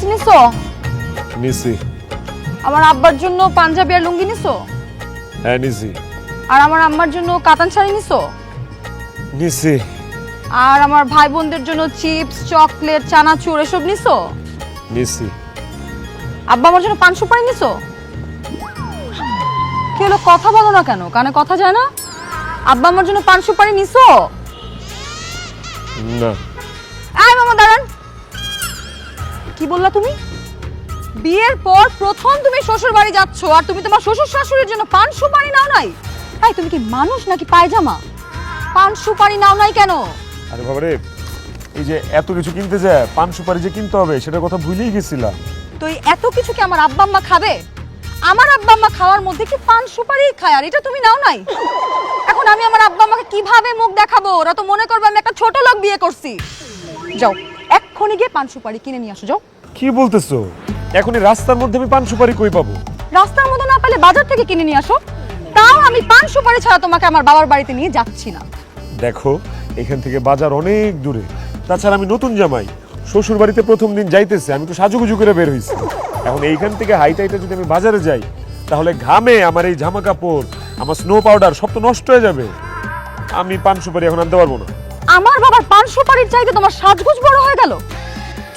মিষ্টি নিছো? নিছি। আমার আব্বার জন্য পাঞ্জাবি আর লুঙ্গি নিছো? হ্যাঁ নিছি। আর আমার আম্মার জন্য কাতান শাড়ি নিছো? নিছি। আর আমার ভাই বোনদের জন্য চিপস, চকলেট, চানাচুর এসব নিছো? নিছি। আব্বা আমার জন্য পান সুপারি নিছো? কি হলো, কথা বলো না কেন? কানে কথা যায় না? আব্বা আমার জন্য পান সুপারি নিছো? না। আয় মামা দাঁড়ান। কি বললা তুমি? বিয়ের পর প্রথম তুমি শ্বশুর বাড়ি যাচ্ছ আর তুমি তোমার শ্বশুর শাশুড়ির জন্য পান সুপারি নাও নাই? এই তুমি কি মানুষ নাকি পায়জামা? পান সুপারি নাও নাই কেন? আরে বাবা রে, এই যে এত কিছু কিনতে যায়, পান সুপারি যে কিনতে হবে সেটার কথা ভুলেই গেছিলাম। তো এই এত কিছু কি আমার আব্বা আম্মা খাবে? আমার আব্বা আম্মা খাওয়ার মধ্যে কি পান সুপারি খায় আর এটা তুমি নাও নাই? এখন আমি আমার আব্বা আম্মাকে কিভাবে মুখ দেখাবো? ওরা তো মনে করবে আমি একটা ছোট লোক বিয়ে করছি। যাও এক্ষুনি গিয়ে পান সুপারি কিনে নিয়ে আসো, যাও। কি বলতেছো? এখন এই রাস্তার মধ্যে আমি পান সুপারি কই পাবো? রাস্তার মধ্যে না পেলে বাজার থেকে কিনে নিয়ে আসো। তাও আমি পান সুপারি ছাড়া তোমাকে আমার বাবার বাড়িতে নিয়ে যাচ্ছি না। দেখো, এখান থেকে বাজার অনেক দূরে। তাছাড়া আমি নতুন জামাই, শ্বশুর বাড়িতে প্রথম দিন যাইতেছে, আমি তো সাজুগুজু করে বের হইছি। এখন এইখান থেকে হাইটাইতে যদি আমি বাজারে যাই, তাহলে ঘামে আমার এই জামা কাপড়, আমার স্নো পাউডার সব তো নষ্ট হয়ে যাবে। আমি পান সুপারি এখন আনতে পারবো না। আমার বাবার পান সুপারির চাইতে তোমার সাজগোজ বড় হয়ে গেল।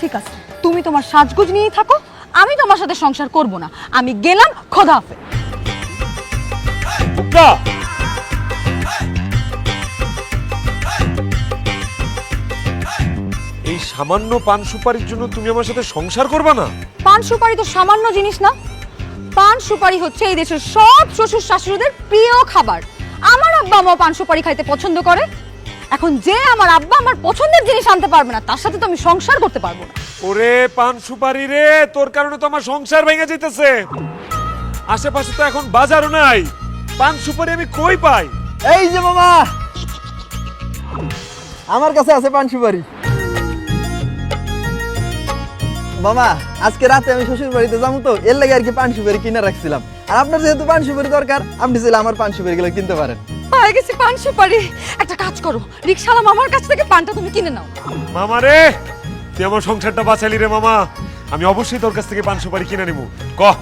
ঠিক আছে, তুমি তোমার সাজগোজ নিয়েই থাকো, আমি তোমার সাথে সংসার করব না। আমি গেলাম, খোদা হাফেজ। এই সামান্য পান সুপারির জন্য তুমি আমার সাথে সংসার করবে না? পান সুপারি তো সামান্য জিনিস না। পান সুপারি হচ্ছে এই দেশের সব শ্বশুর শাশুড়িদের প্রিয় খাবার। আমার আব্বা আম্মা পান সুপারি খাইতে পছন্দ করে। এখন যে আমার আব্বা আমার পছন্দের জিনিস আনতে পারবে না, তার সাথে তো আমি সংসার করতে পারবো না। ওরে পান সুপারি রে, তোর কারণে তো আমার সংসার ভেঙে যেতেছে। আশেপাশে তো এখন বাজারও নাই, পান সুপারি আমি কই পাই? এই যে মামা, আমার কাছে আছে পান সুপারি। মামা, আজকে রাতে আমি শ্বশুর বাড়িতে যাবো, তো এর লাগে আর কি পান সুপারি কিনে রাখছিলাম। আর আপনার যেহেতু পান সুপারি দরকার, আপনি চাইলে আমার পান সুপারি গুলো কিনতে পারেন। পায়ে গেছি পান সুপারি। একটা কাজ করো, রিকশাওয়ালা মামার কাছ থেকে পানটা তুমি কিনে নাও। মামা রে, তুই আমার সংসারটা বাঁচালি রে মামা। আমি অবশ্যই তোর কাছ থেকে পান সুপারি কিনে নিব। কহ,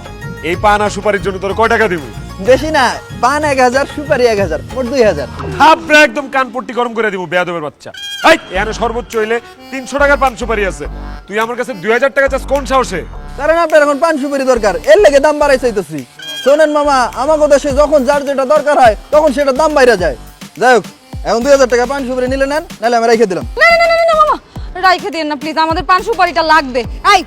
এই পান আর সুপারির জন্য তোর কয় টাকা দিব? বেশি না, পান 1000, সুপারি 1000, মোট 2000। থাপড়া একদম কানপট্টি গরম করে দিব বেয়াদবের বাচ্চা। এই এখানে সর্বোচ্চ হইলে 300 টাকার পান সুপারি আছে, তুই আমার কাছে 2000 টাকা চাস কোন সাহসে? কারণ আপনার এখন পান সুপারি দরকার, এর লেগে দাম বাড়াই চাইতেছি। শোনেন মামা, আমাকে দেশে যখন যার যেটা দরকার হয় তখন সেটা দাম বাইরে যায়। যাই হোক, এখন 2000 টাকা পান সুপারি নিলে নেন, নাহলে আমি রেখে দিলাম। না না না না মামা, রাইখে দিন না প্লিজ, আমাদের পান সুপারিটা লাগবে। এই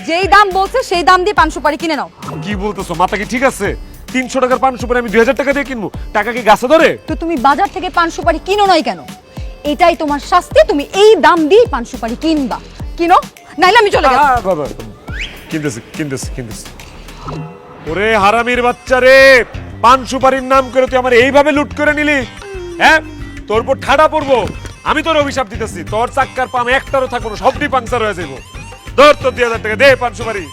যেই দাম বলছে সেই দাম দিয়ে পান সুপারি কিনে নাও। কি বলতেছো? মাথা কি ঠিক আছে? 300 টাকার পান সুপারি আমি 2000 টাকা দিয়ে কিনবো? টাকা কি গাছে ধরে? তো তুমি বাজার থেকে পান সুপারি কিনো নাই কেন? এটাই তোমার শাস্তি, তুমি এই দাম দিয়ে পান সুপারি কিনবা। কিনো, নাইলে আমি চলে গেলাম। বাবা, কিনতেছি কিনতেছি কিনতেছি। ওরে হারামির বাচ্চা রে, পান সুপারির নাম করে তুই আমার এইভাবে লুট করে নিলি? হ্যাঁ, তোর উপর ঠাডা পড়বো। আমি তোর অভিশাপ দিতেছি, তোর চাক্কার পান একটারও থাকবো না, সবটি পাংচার হয়ে যাবো। ধর তোর 2000 টাকা দে পান সুপারি।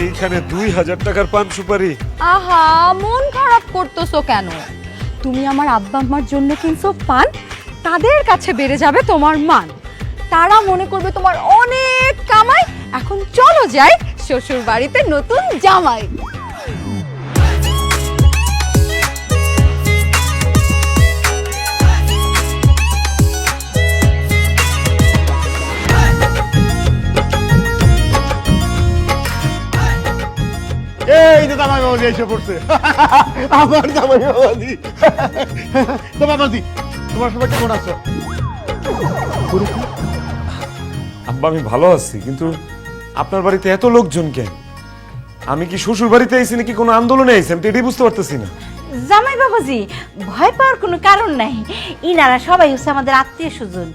এইখানে 2000 টাকার পান সুপারি। আহা, মন খারাপ করতেছো কেন? তুমি আমার আব্বা আম্মার জন্য কিনছো পান, তাদের কাছে বেড়ে যাবে তোমার মান। তারা মনে করবে তোমার অনেক কামাই। এখন চলো যাই শ্বশুর বাড়িতে নতুন জামাই। এই যে জামাই বাবাজি এসে পড়ছে। আমার জামাই বাবাজি। তো বাবাজি, তোমার সবাই কেমন আছো? আব্বা আমি ভালো আছি, কিন্তু আপনার বাড়িতে এত লোকজন কেন? আমি কি শ্বশুর বাড়িতে আইছি নাকি কোনো আন্দোলনে আইছি? আমি তো এটাই বুঝতে পারতেছি না। জামাই বাবাজি, ভয় পাওয়ার কোনো কারণ নাই। ইনারা সবাই হচ্ছে আমাদের আত্মীয় স্বজন।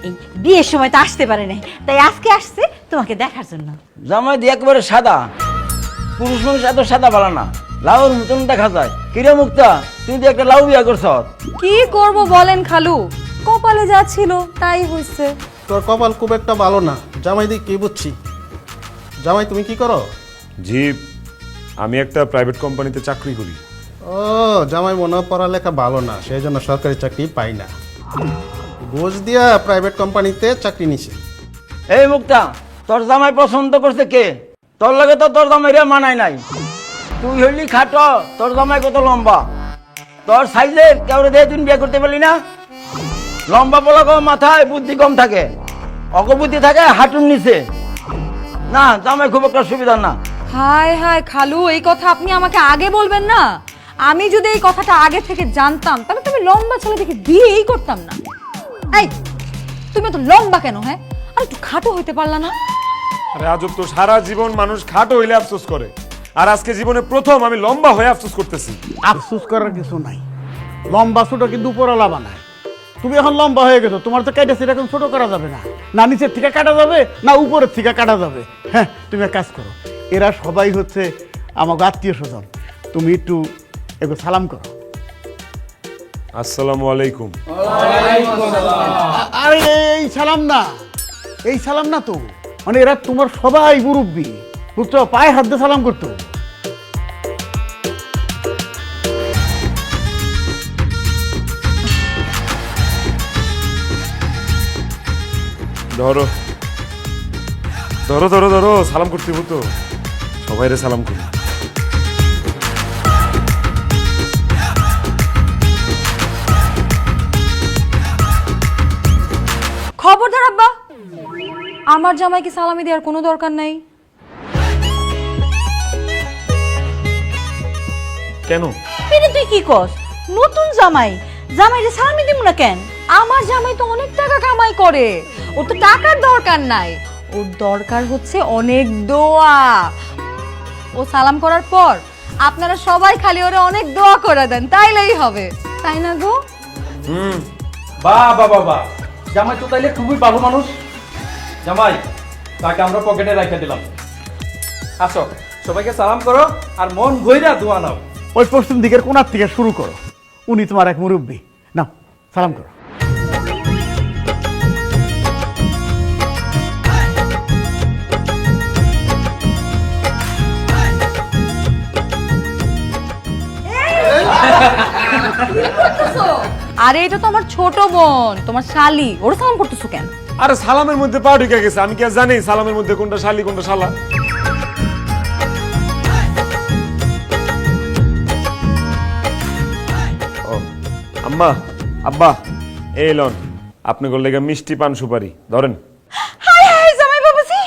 এই বিয়ের সময় তো আসতে পারে নাই, তাই আজকে আসছে তোমাকে দেখার জন্য। জামাই দিয়ে একেবারে সাদা, পুরুষ মানুষ এত সাদা ভালো না, লাউর মতন দেখা যায়। কিরে মুক্তা, তুই তো একটা লাউ বিয়া করছ। কি করব বলেন খালু, কপালে যা ছিল তাই হইছে। তোর কপাল খুব একটা ভালো না, জামাই দিক কি বুঝছি। জামাই তুমি কি করো? জি, আমি একটা প্রাইভেট কোম্পানিতে চাকরি করি। ও, জামাই মনে হয় পড়ালেখা ভালো না, সেই জন্য সরকারি চাকরি পাই না। ঘুষ দিয়া প্রাইভেট কোম্পানিতে চাকরি নিছে। এই মুক্তা, তোর জামাই পছন্দ করছে কে? তোর লাগে তো তোর জামাই রে মানায় নাই। তুই হইলি খাটো, তোর জামাই কত লম্বা। তোর সাইজে কেউ রে তুই বিয়ে করতে পারলি না? লম্বা বলা কম, মাথায় বুদ্ধি কম থাকে, অকবুদ্ধি থাকে হাঁটুর নিচে। না, জামাই খুব একটা সুবিধা না। হায় হায় খালু, এই কথা আপনি আমাকে আগে বলবেন না। আমি যদি এই কথাটা আগে থেকে জানতাম তাহলে তুমি লম্বা ছেলে দেখে বিয়েই করতাম না। এই তুমি তো লম্বা কেন? হ্যাঁ, আর একটু খাটো হইতে পারলা না? আরে আজব তো, সারা জীবন মানুষ খাটো হইলে আফসোস করে, আর আজকে জীবনে প্রথম আমি লম্বা হয়ে আফসোস করতেছি। আফসোস করার কিছু নাই, লম্বা ছোট কিন্তু উপরওয়ালা বানায়। তুমি এখন লম্বা হয়ে গেছো, তোমার তো কাটা সেরকম ছোট করা যাবে না, না নিচের থেকে কাটা যাবে না উপরের থেকে কাটা যাবে। হ্যাঁ, তুমি এক কাজ করো, এরা সবাই হচ্ছে আমার আত্মীয় স্বজন, তুমি একটু এবার সালাম করো। আসসালামু আলাইকুম। আরে এই সালাম না, এই সালাম না তো, মানে এরা তোমার সবাই মুরব্বী, বুঝছো, পায়ে হাত দিয়ে সালাম করতো। ধরো ধরো ধরো ধরো, সালাম করতে হবো তো, সবাই রে সালাম করি। খবরদার আব্বা, আমার জামাইকে সালামি দেওয়ার কোনো দরকার নাই। কেন? এটা তুই কি কস? নতুন জামাই, জামাইরে সালামি দিব না কেন? আমার জামাই তো অনেক টাকা কামাই করে, ওর তো টাকার দরকার নাই, ওর দরকার হচ্ছে অনেক দোয়া। ও সালাম করার পর আপনারা সবাই খালি ওরে অনেক দোয়া করে দেন, তাইলেই হবে, তাই না গো? বাহ বাহ বাহ বাহ, জামাই তো তাইলে খুবই ভালো মানুষ। জামাই, তাকে আমরা পকেটে রেখে দিলাম। আসো, সবাইকে সালাম করো আর মন ভইরা দোয়া নাও। ওই পশ্চিম দিকের কোনার থেকে শুরু করো, উনি তোমার এক মুরব্বী, নাও সালাম করো। আরে এটা তো আমার ছোট বোন, তোমার শালি, ওর সালাম করতেছো কেন? আরে সালামের মধ্যে পা ঢুকে গেছে, আমি কি আর জানি সালামের মধ্যে কোনটা শালি কোনটা শালা? ও আম্মা, আব্বা, এই লন আপনি করলে মিষ্টি পান সুপারি ধরেন। হায় হায় জামাই বাবাজি,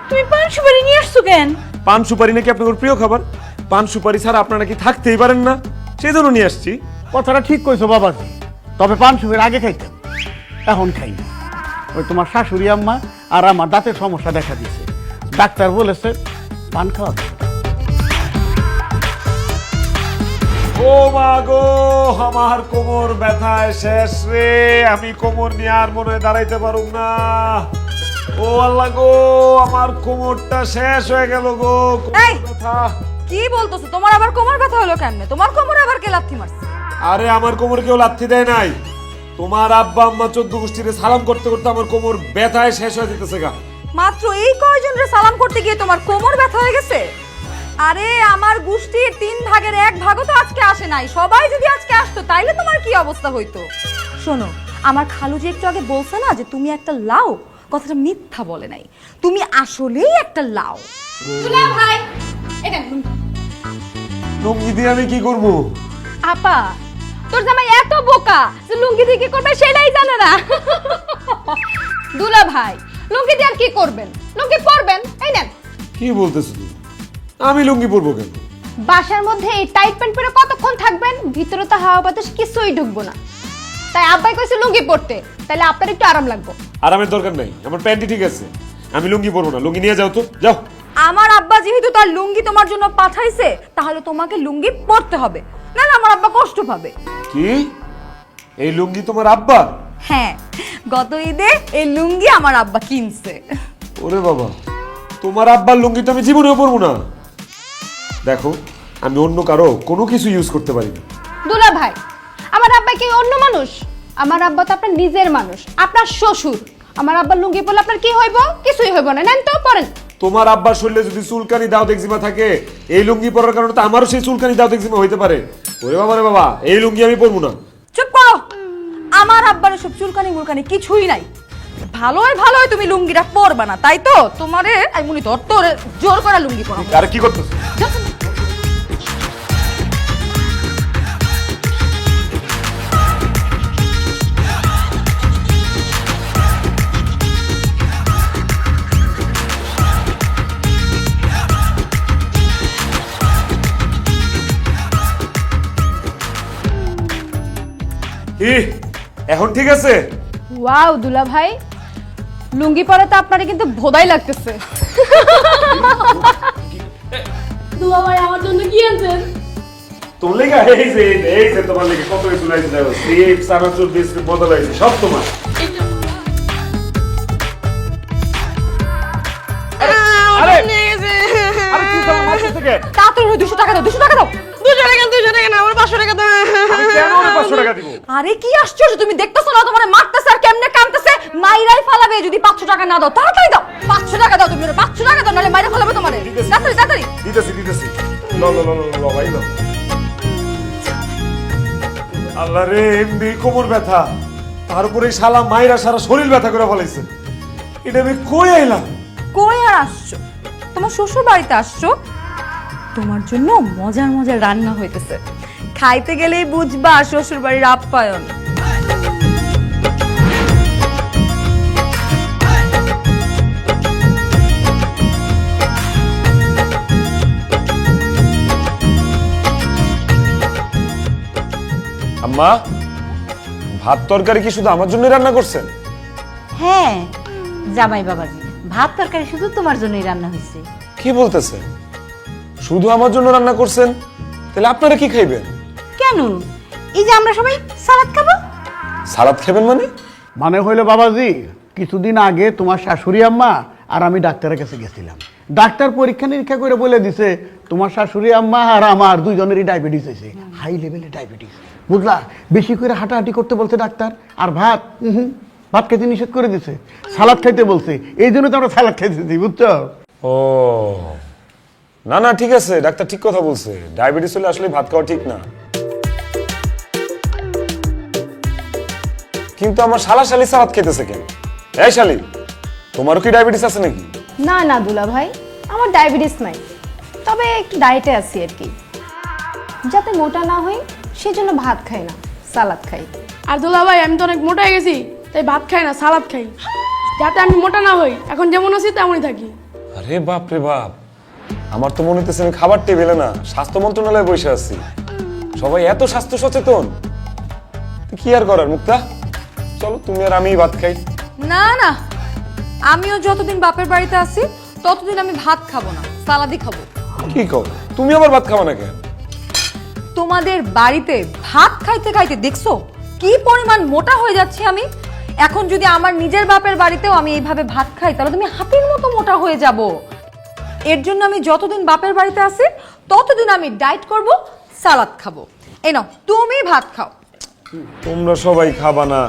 তুমি পান সুপারি নিয়ে আসছো কেন? পান সুপারি নাকি আপনার প্রিয় খাবার, পান সুপারি ছাড়া আপনারা কি থাকতেই পারেন না, সেই জন্য নিয়ে আসছি। কথাটা ঠিক কইছো বাবাজি, তবে পান সুপারি আগে খাইতাম, এখন খাই না। ওই তোমার শাশুড়ি আম্মা আর আমার দাঁতের সমস্যা দেখা দিয়েছে, ডাক্তার বলেছে পান খাওয়া যাবে। ও মা গো, আমার কোমর ব্যথায় শেষ রে, আমি কোমর নিয়ে আর মনে হয় দাঁড়াইতে পারুম না। ও আল্লাহ গো, আমার কোমরটা শেষ হয়ে গেল গো, এই! কোমর ব্যথা। কি বলতেছো? তোমার আবার কোমর ব্যথা হলো কেন? তোমার কোমরে আবার কে লাথি মারছে? আরে আমার কোমর কেউ লাথি দেয় নাই, তোমার আব্বা আম্মা 14 গোষ্ঠীরে সালাম করতে করতে আমার কোমর ব্যথায় শেষ হয়ে যেতেছে গা। মাত্র এই কয়জনরে সালাম করতে গিয়ে তোমার কোমর ব্যথা হয়ে গেছে? আরে আমার গোষ্ঠীর 3 ভাগের 1 ভাগও তো আজকে আসে নাই, সবাই যদি আজকে আসতো তাইলে তোমার কি অবস্থা হইতো? শোনো, আমার খালু যে একটু আগে বলছে না যে তুমি একটা লাউ, কথাটা মিথ্যা বলে নাই, তুমি আসলেই একটা লাউ। দুলা ভাই, এটা লুঙ্গি দিয়ে আমি কি করবো? আপা, তোর জামাই এত বোকা যে লুঙ্গি দিয়ে কি করবে সেটাই জানে না। দুলা ভাই, লুঙ্গি দিয়ে আর কি করবেন? লুঙ্গি পরবেন, এই নেন। কি বলতেছো তুমি? আমি লুঙ্গি পরবো কেন? বাসার মধ্যে এই টাইট প্যান্ট পরে কতক্ষণ থাকবেন? ভিতরে তো হাওয়া বাতাস কিছুই ঢুকবো না, তাই আব্বাই কইছে লুঙ্গি পরতে, তাহলে আপনার একটু আরাম লাগবে। আরামের দরকার নাই, আমার প্যান্টই ঠিক আছে, আমি লুঙ্গি পরবো না। লুঙ্গি নিয়ে যাও তো, যাও। আমার আব্বা যেহেতু তার লুঙ্গি তোমার জন্য পাঠাইছে, তাহলে তোমাকে লুঙ্গি পরতে হবে, না আমার আব্বা কষ্ট পাবে। কি? এই লুঙ্গি তোমার আব্বা? হ্যাঁ, গত ঈদে এই লুঙ্গি আমার আব্বা কিনছে। ওরে বাবা, তোমার আব্বার লুঙ্গি তো আমি জীবনেও পরবো না। দেখো, আমি অন্য কারো কোনো কিছু ইউজ করতে পারি না। দুলা ভাই, আমার আব্বা কি অন্য মানুষ? আমার আব্বা তো আপনার নিজের মানুষ, আপনার শ্বশুর। আমার আব্বার লুঙ্গি পরলে আপনার কি হইব? কিছুই হইব না, নেন তো পরেন। তোমার আব্বার শরীরে যদি চুলকানি দাউদ এক্সিমা থাকে, এই লুঙ্গি পরার কারণে তো আমারও সেই চুলকানি দাউদ এক্সিমা হইতে পারে। ওরে বাবা রে বাবা, এই লুঙ্গি আমি পরবো না। চুপ করো, আমার আব্বার সব চুলকানি মুলকানি কিছুই নাই। ভালোই তুমি লুঙ্গিটা পরবা না তাই তো? তোমারে আমি মনে তোর জোর করে লুঙ্গি পরাবো। আরে কি করতেছ? কি এখন ঠিক আছে? ওয়াও দুলা ভাই, লুঙ্গি পরে তো আপনারে কিন্তু ভোদাই লাগতেছে। দুলা ভাই আমার জন্য কি আনছেন? তোর লেগা এই যে তোমার লেগে কত কিছু লাইছে দেখো, চিপস চানাচুর বিস্কুট বদল হয়েছে সব তোমার। আরে আরে কি তোমার মারছে থেকে? তাড়াতাড়ি 200 টাকা দাও, 200 টাকা দাও। 200 টাকা না, আমার 500 টাকা দাও। আমি কেন ওরে 500 টাকা দিব? আরে কি আশ্চর্য, তুমি দেখতেছো না তোমারে মারতেছে আর কেমনে কাঁদতেছে? মাইরাই ফালাবে যদি 500 টাকা না দাও। তাড়াতাড়ি দাও, 500 টাকা দাও, তুমি 500 টাকা দাও, নাহলে মাইরা ফালাবে তোমারে। তাড়াতাড়ি দিতেছি ল ভাই ল। আল্লাহ রে, এমনি কোমর ব্যথা, তারপরে শালা মাইরা সারা শরীর ব্যথা করে ফেলাইছে। এটা আমি কই আইলাম? কই আর আসছো? তোমার শ্বশুর বাড়িতে আসছো, তোমার জন্য মজার মজার রান্না হইতেছে, খাইতে গেলেই বুঝবা শ্বশুর বাড়ির আপ্যায়ন। আম্মা, ভাত তরকারি কি শুধু আমার জন্য রান্না করছেন? হ্যাঁ জামাই বাবাজি, ভাত তরকারি শুধু তোমার জন্যই রান্না হয়েছে। কি বলতেছেন? শুধু আমার জন্য রান্না করছেন? তাহলে আপনারা কি খাইবেন? কেন, এই যে আমরা সবাই সালাদ খাবো। সালাদ খাবেন মানে? মানে হইলো বাবাজি, কিছুদিন আগে তোমার শাশুড়ি আম্মা আর আমি ডাক্তারের কাছে গেছিলাম। ডাক্তার পরীক্ষা নিরীক্ষা করে বলে দিছে তোমার শাশুড়ি আম্মা আর আমার দুইজনেরই ডায়াবেটিস হয়েছে, হাই লেভেলের ডায়াবেটিস, বুঝলা? বেশি করে হাঁটাহাঁটি করতে বলছে ডাক্তার, আর ভাত ভাত খেতে নিষেধ করে দিছে, সালাদ খাইতে বলছে। এই জন্য তো আমরা সালাদ খাইতেছি, বুঝছো? ও না ঠিক আছে, ডাক্তার ঠিক কথা বলছে, ডায়াবেটিস হলে আসলে ভাত খাওয়া ঠিক না। কিন্তু আমার শালা শালি সালাদ খেতেছে কেন? এই শালি, তোমারও কি ডায়াবেটিস আছে নাকি? না দুলা ভাই, আমার ডায়াবেটিস নাই, তবে একটু ডায়েটে আছি আর কি। যাতে মোটা না হই সেজন্য ভাত খাই না, সালাদ খাই। আর দুলা ভাই, আমি তো অনেক মোটা হয়ে গেছি, তাই ভাত খাই না, সালাদ খাই, যাতে আমি মোটা না হই। এখন যেমন আছি তেমনই থাকি। আরে বাপ রে বাপ, আমার তো মনে হচ্ছে আমি খাবার টেবিলে না স্বাস্থ্য মন্ত্রণালয়ে বসে আছি। সবাই এত স্বাস্থ্য সচেতন, কি আর করার মুক্তা, চলো তুমি আর আমি ভাত খাই। না, আমিও যতদিন বাপের বাড়িতে আছি ততদিন আমি ভাত খাবো না, সালাদই খাবো। কি কও, তুমি আবার ভাত খাবা না কেন? তোমাদের বাড়িতে ভাত খাইতে খাইতে দেখছো কি পরিমাণ মোটা হয়ে যাচ্ছি আমি। এখন যদি আমার নিজের বাপের বাড়িতেও আমি এইভাবে ভাত খাই তাহলে তুমি হাতির মতো মোটা হয়ে যাব। এর জন্য আমি যতদিন বাপের বাড়িতে আছি ততদিন আমি ডায়েট করব, সালাদ খাবো। এই নাও তুমি ভাত খাও। তোমরা সবাই খাবা না,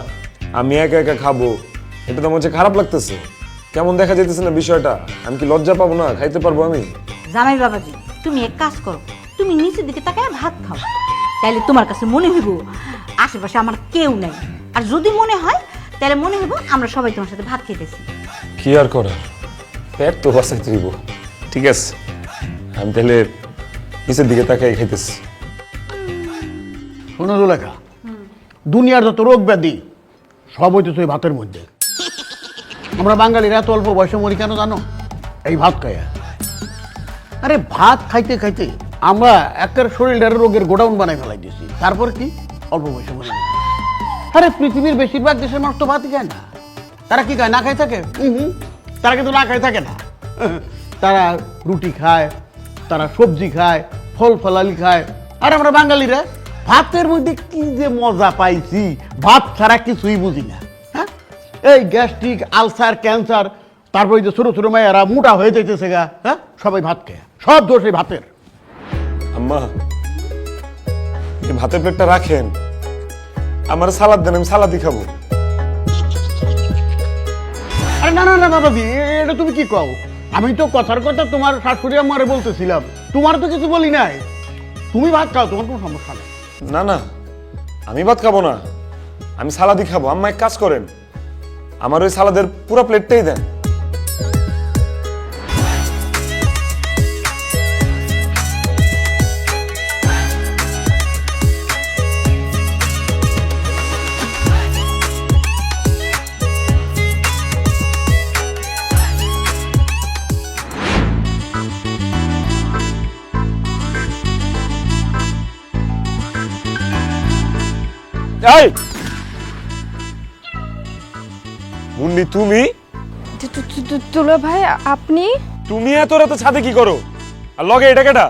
আমি একা একা খাবো, এটা তো আমার কাছে খারাপ লাগতেছে। কেমন দেখা যাইতেছে না বিষয়টা? আমি কি লজ্জা পাবো না? খাইতে পারবো আমি? জামাই বাবাজি, তুমি এক কাজ করো, তুমি নিচের দিকে তাকায় ভাত খাও, তাইলে তোমার কাছে মনে হইব আশেপাশে আমার কেউ নাই। আর যদি মনে হয় তাহলে মনে হইব আমরা সবাই তোমার সাথে ভাত খেতেছি। কি আর করার, পেট তো বাঁচাইতে হইব। ঠিক আছে, আমি তাহলে নিচের দিকে তাকাই খাইতেছি। শোনো দুলেখা, দুনিয়ার যত রোগ ব্যাধি সব হইতেছে ওই ভাতের মধ্যে। আমরা বাঙালিরা এত অল্প বয়সে মরি কেন জানো? এই ভাত খাইয়া। আরে ভাত খাইতে খাইতে আমরা একটা শরীরের রোগের গোডাউন বানাই ফেলাই দিয়েছি, তারপর কি অল্প বয়সে মরে গেছি। আরে পৃথিবীর বেশিরভাগ দেশের মানুষ তো ভাতই খায় না। তারা কি খায়? না খাই থাকে? তারা কিন্তু না খাই থাকে না। তারা রুটি খায়, তারা সবজি খায়, ফল ফলালি খায়। আর আমরা বাঙালিরা ভাতের মধ্যে কি যে মজা পাইছি, ভাত ছাড়া কিছুই বুঝি না। হ্যাঁ, এই গ্যাস্ট্রিক, আলসার, ক্যান্সার, তারপরে যে ছোটো ছোটো মেয়েরা মোটা হয়ে যাইতেছে গা, হ্যাঁ, সবাই ভাত খায়, সব দোষ এই ভাতের। আম্মা, এই ভাতের প্লেটটা রাখেন, আমার সালাদ দেন, আমি সালাদই খাবো। আরে না বাবাজি, এটা তুমি কি কও? আমি তো কথার কথা তোমার শাশুড়ি আমারে বলতেছিলাম, তোমার তো কিছু বলি নাই। তুমি ভাত খাও, তোমার কোনো সমস্যা নেই। না, আমি ভাত খাবো না, আমি সালাদই খাবো। আম্মা এক কাজ করেন, আমার ওই সালাদের পুরো প্লেটটাই দেন। এই মুন্নি, তুমি দুলা ভাই আপনি তুমি এত রাতে ছাদে কি করো? আর লগে এটা কেটা?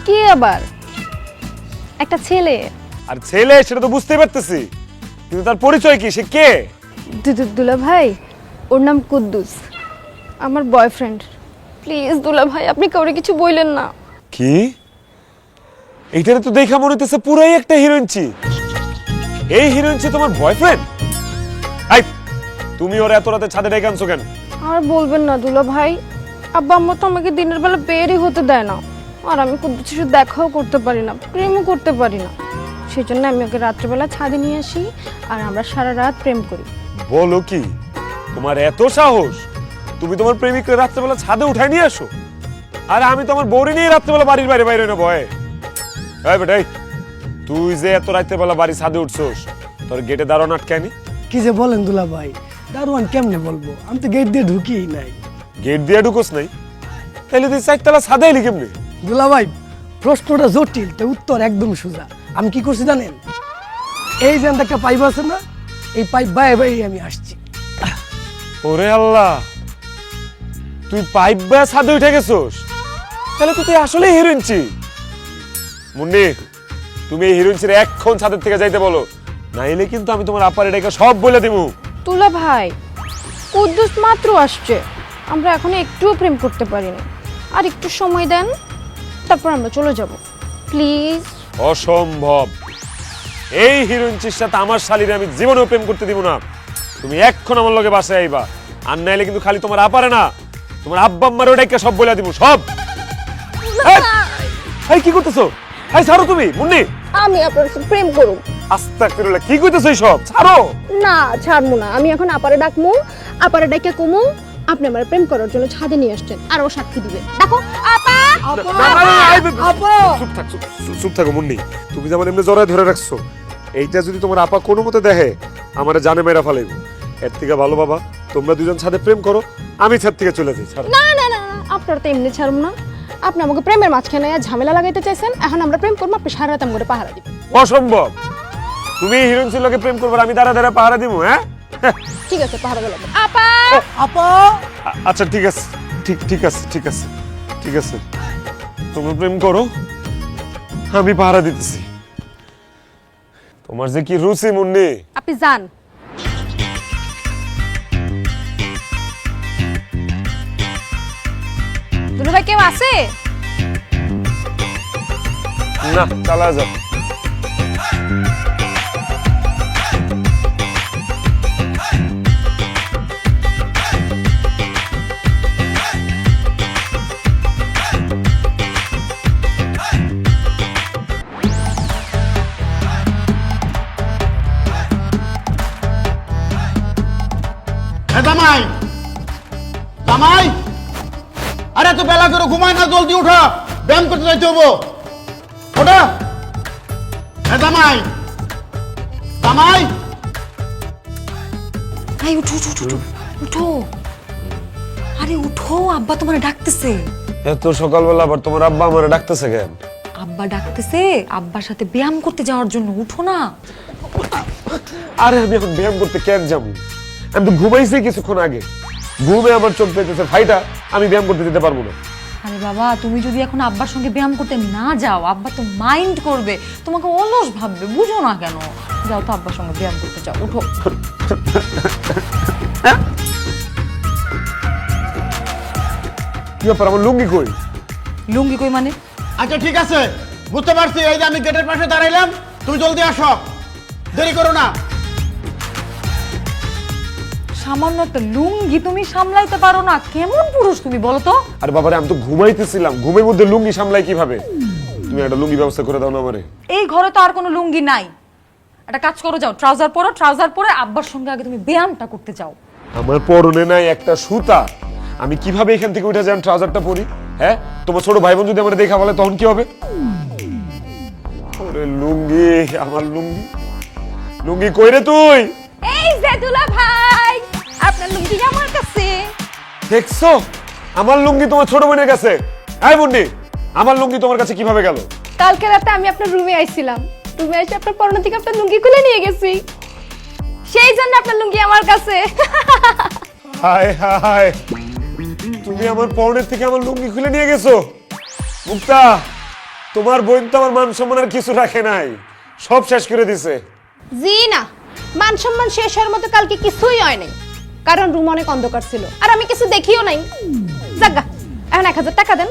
কি আবার? একটা ছেলে। আর ছেলে সেটা তো বুঝতেই পারতেছি, কিন্তু তার পরিচয় কি? সে কে? দুলা ভাই ওর নাম কুদ্দুস, আমার বয়ফ্রেন্ড। প্লিজ দুলা ভাই আপনি কাউরে কিছু বললেন না। কি? এইটারে তো দেখা মনে হইতেছে পুরাই একটা হিরোইনচি। এই হিরোইনচি তোমার বয়ফ্রেন্ড? আই, তুমি ওর এত রাতে ছাদে ডেকে আনছো কেন? আর বলবেন না দুলা ভাই, আব্বা আম্মা তো আমাকে দিনের বেলা বেরই হতে দেয় না, আর আমি কুদ্দুসের সাথে দেখাও করতে পারি না, প্রেমও করতে পারি না। সেই জন্য আমি ওকে রাত্রেবেলা ছাদে নিয়ে আসি আর আমরা সারা রাত প্রেম করি। বলো কি? তোমার এত সাহস? তুমি তোমার প্রেমিককে রাত্রেবেলা ছাদে উঠাই নিয়ে আসো? আরে আমি তো আমার বউরে নিয়ে রাত্রেবেলা বাড়ির বাইরে বাইরে না ভয়ে। এই বেটাই, তুই যে এত রাত্রেবেলা বাড়ি ছাদে উঠছোস, তোর গেটে দাঁড়ানো আটকায়নি? কি যে বলেন দুলা ভাই, দারোয়ান কেমনে বলবো, আমি তো গেট দিয়ে ঢুকিই নাই। গেট দিয়ে ঢুকোস নাই? তাহলে তুই চারতলা ছাদে এলি কেমনে? দুলা ভাই প্রশ্নটা জটিল, তো উত্তর একদম সোজা। আমি কি করছি জানেন? এই যে একটা পাইপ আছে না, এই পাইপ বাই বাই আমি আসছি। ওরে আল্লাহ, তুই পাইপ বা ছাদে উঠে গেছোস? তাহলে তো তুই আসলে হিরোইনচি। মুন্নি, তুমি এই হিরোইনচির এখন ছাদের থেকে যাইতে বলো, নাইলে কিন্তু আমি তোমার আপারে ডেকে সব বলে দিমু। দুলা ভাই কুদ্দুস মাত্র আসছে, আমরা এখনো একটুও প্রেম করতে পারিনি, আর একটু সময় দেন, তারপর আমরা চলে যাব প্লিজ। অসম্ভব। এই হিরোইনচির সাথে আমার শালীরে আমি জীবনেও প্রেম করতে দিব না। তুমি এখন আমার লগে বাসায় আইবা, আর নাইলে কিন্তু খালি তোমার আপারে না, তোমার আব্বা আম্মারও ডেকে সব বলে দিব সব। এই কি করতেছো? এই ছাড়ো তুমি। মুন্নি, আমি আপনার সাথে প্রেম করব। আস্তাগফিরুল্লাহ, কি কইতেছো এইসব? ছাড়ো। না ছাড়বো না, আমি এখন আপারে ডাকমু, আপারে ডাকে কমু আপনি আমার প্রেম করার জন্য ছাদে নিয়ে আসছেন, আর ও সাক্ষী দিবে। দেখো আপা, চুপ থাক, চুপ থাকো মুন্নি। তুমি যেমন এমনি জড়ায় ধরে রাখছো, এইটা যদি তোমার আপা কোনো মতে দেখে, আমারে জানে মেরা ফালাইব। এর থেকে ভালো বাবা তোমরা দুজন ছাদে প্রেম করো, আমি ছাদ থেকে চলে যাই। ছাড়ো। না না না, আপনারা তো এমনি ছাড়ব না, আপনি আমাকে প্রেমের মাঝখানে ঝামেলা লাগাইতে চাইছেন। এখন আমরা প্রেম করবো, আপনি সারা রাত আমাকে পাহারা দিবেন। অসম্ভব। তুমি হিরোইন ছিল লোকে প্রেম করবে, আমি দাঁড়া দাঁড়া পাহারা দিব? হ্যাঁ ঠিক আছে, পাহারা দিলাম। আপা আপা আচ্ছা ঠিক আছে, ঠিক আছে, ঠিক আছে, ঠিক আছে, তুমি প্রেম করো, আমি পাহারা দিতেছি। তোমার যে কি রুচি মুন্নি। আপনি যান। দুলু ভাই কেউ আছে? না, চালা যাও। জামাই, জামাই, আরে তো বেলা করে ঘুমায় না, জলদি উঠা, ব্যায়াম করতে যাইতে হবো। ওটা জামাই, জামাই, এই উঠো উঠো উঠো উঠো, আরে উঠো, আব্বা তোমার ডাকতেছে। এত সকালবেলা আবার তোমার আব্বা আমারে ডাকতেছে কেন? আব্বা ডাকতেছে আব্বার সাথে ব্যায়াম করতে যাওয়ার জন্য, উঠো না। আরে আমি এখন ব্যায়াম করতে কেন যাবো? আমি তো ঘুমাইছি কিছুক্ষণ আগে, ঘুমে আমার চোখ পেতেছে ফাইটা, আমি ব্যায়াম করতে যেতে পারবো না। আরে বাবা, তুমি যদি এখন আব্বার সঙ্গে ব্যায়াম করতে না যাও, আব্বা তো মাইন্ড করবে, তোমাকে অলস ভাববে, বুঝো না কেন? যাও তো আব্বার সঙ্গে ব্যায়াম করতে যাও, উঠো। কি ব্যাপার, আমার লুঙ্গি কই? লুঙ্গি কই মানে? আচ্ছা ঠিক আছে, বুঝতে পারছি। এই যে আমি গেটের পাশে দাঁড়াইলাম, তুমি জলদি আসো, দেরি করো না। সামান্য একটা লুঙ্গি তুমি সামলাইতে পারো না? কেমন পুরুষ তুমি বলো তো? আরে বাবারে, আমি তো ঘুমাইতেছিলাম, ঘুমের মধ্যে লুঙ্গি সামলাই কিভাবে? তুমি একটা লুঙ্গি ব্যবস্থা করে দাও না আমারে। এই ঘরে তো আর কোনো লুঙ্গি নাই, একটা কাজ করো, যাও ট্রাউজার পরো, ট্রাউজার পরে আব্বার সঙ্গে আগে তুমি ব্যায়ামটা করতে যাও। আমার পরনে নাই একটা সুতা, আমি কিভাবে এখান থেকে উঠে যান ট্রাউজারটা পরি? হ্যাঁ, তোমার ছোট ভাই বোন যদি আমার দেখা বলে তখন কি হবে? ওরে লুঙ্গি, আমার লুঙ্গি, লুঙ্গি কই রে তুই? এই যে দুলা ভাই, আপনার লুঙ্গি আমার কাছে। দেখছো আমার লুঙ্গি তোমার ছোট বোনের কাছে? এই বন্ডি, আমার লুঙ্গি তোমার কাছে কিভাবে গেল? কালকে রাতে আমি আপনার রুমে আইছিলাম, রুমে এসে আপনার পরনে থেকে আপনার লুঙ্গি খুলে নিয়ে গেছি, সেই জন্য আপনার লুঙ্গি আমার কাছে। হায় হায়, তুমি আমার পরনের থেকে আমার লুঙ্গি খুলে নিয়ে গেছো? মুক্তা, তোমার বোন তো আমার মান সম্মান আর কিছু রাখে নাই, সব শেষ করে দিছে। জি না, মান সম্মান শেষ হওয়ার মতো কালকে কিছুই হয় নাই, কারণ রুম অনেক অন্ধকার ছিল আর আমি কিছু দেখিও নাই। জাগা, এখন 1000 টাকা দেন,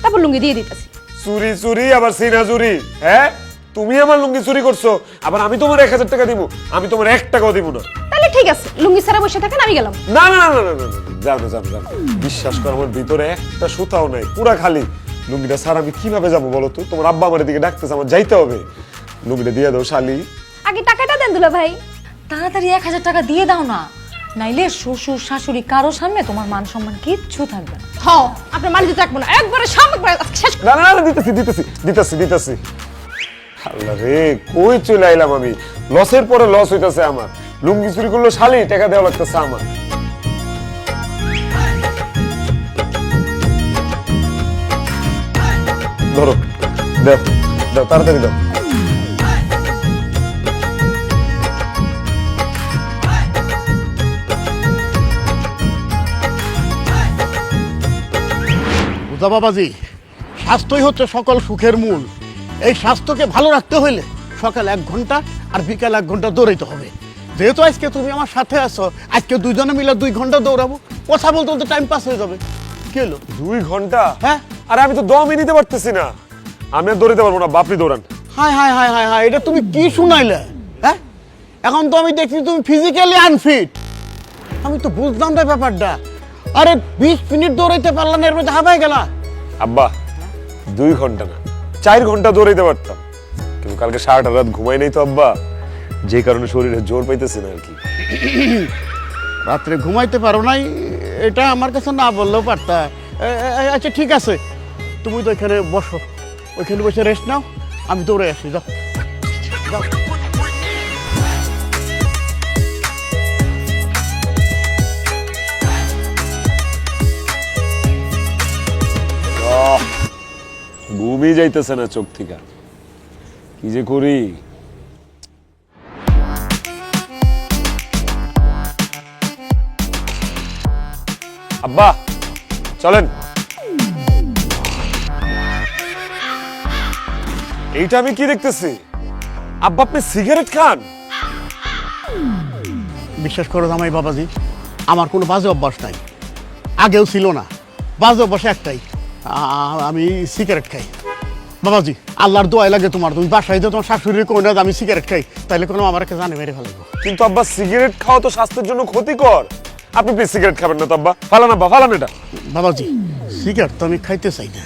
তারপর লুঙ্গি দিয়ে দিতেছি। চুরি চুরি আবার সিনা চুরি? হ্যাঁ, তুমি আমার লুঙ্গি চুরি করছো, আবার আমি তোমার 1000 টাকা দিব? আমি তোমার 1 টাকাও দিব না। তাহলে ঠিক আছে, লুঙ্গি ছাড়া বসে থাকেন, আমি গেলাম। না না না না না, যাও যাও যাও, বিশ্বাস করো আমার ভিতরে একটা সুতাও নাই, পুরা খালি। লুঙ্গিটা স্যার আমি কিভাবে যাবো বলো তো? তোমার আব্বা আমার দিকে ডাকতেছে, আমার যাইতে হবে। লুঙ্গিটা দিয়ে দাও শালি। আগে টাকাটা দেন দুলা ভাই। তাড়াতাড়ি 1000 টাকা দিয়ে দাও না, নাইলে শ্বশুর শাশুড়ি কারো সামনে তোমার মান সম্মান কিচ্ছু থাকবে না। হ, আপনার মাল দিতে রাখবো না, একবারে শেষ। না না না, দিতেছি দিতেছি দিতেছি দিতেছি। আল্লাহ রে, কই চলে আইলাম আমি? লসের পরে লস হইতাছে আমার। লুঙ্গি চুরি করলো শালি, টাকা দেওয়া লাগতেছে আমার। ধরো, দাও দাও, তাড়াতাড়ি দাও। বুঝা বাবাজি, স্বাস্থ্যই হচ্ছে সকল সুখের মূল। এই স্বাস্থ্যকে ভালো রাখতে হইলে সকাল 1 ঘন্টা আর বিকাল 1 ঘন্টা দৌড়াইতে হবে। যেহেতু আজকে তুমি আমার সাথে আছো, আজকে দুইজনে মিলে 2 ঘন্টা দৌড়াবো, কথা বলতে বলতে টাইম পাস হয়ে যাবে। কি হলো? 2 ঘন্টা? হ্যাঁ। আরে আমি তো দমই নিতে পারতেছি না, আমি আর দৌড়াতে পারবো না, বাপরি দৌড়ান। হায় হায় হায় হায় হায়, এটা তুমি কি শুনাইলে? হ্যাঁ, এখন তো আমি দেখছি তুমি ফিজিক্যালি আনফিট। আমি তো বুঝলাম না ব্যাপারটা। আরে 20 মিনিট দৌড়াইতে পারলাম না, এর মধ্যে হাবাই গেলা। আব্বা, 2 ঘন্টা না 4 ঘন্টা দৌড়াইতে পারতাম, কিন্তু কালকে সারাটা রাত ঘুমাই নাই তো আব্বা, যে কারণে শরীরে জোর পাইতেছে না আর কি। রাত্রে ঘুমাইতে পারো নাই, এটা আমার কাছে না বললেও পারতা। আচ্ছা ঠিক আছে, তুমি তো এখানে বসো, ওইখানে বসে রেস্ট নাও, আমি দৌড়ে আসি। যাও যাও। ঘুমই যাইতেছে না চোখ থেকে, কি যে করি। আব্বা চলেন। এইটা আমি কি দেখতেছি? আব্বা আপনি সিগারেট খান? বিশ্বাস করো জামাই বাবাজি, আমার কোনো বাজে অভ্যাস নাই, আগেও ছিল না। বাজে অভ্যাস একটাই, আমি সিগারেট খাই। বাবাজি আল্লাহর দোয়াই লাগে তোমার, তুমি বাসায় যে তোমার শাশুড়ির কই না আমি সিগারেট খাই, তাইলে কোনো আমার কাছে জানে মেরে ফেলাইব। কিন্তু আব্বা সিগারেট খাওয়া তো স্বাস্থ্যের জন্য ক্ষতিকর, আপনি প্লিজ সিগারেট খাবেন না তো আব্বা। ফালান আব্বা, ফালান এটা। বাবাজি সিগারেট তো আমি খাইতে চাই না,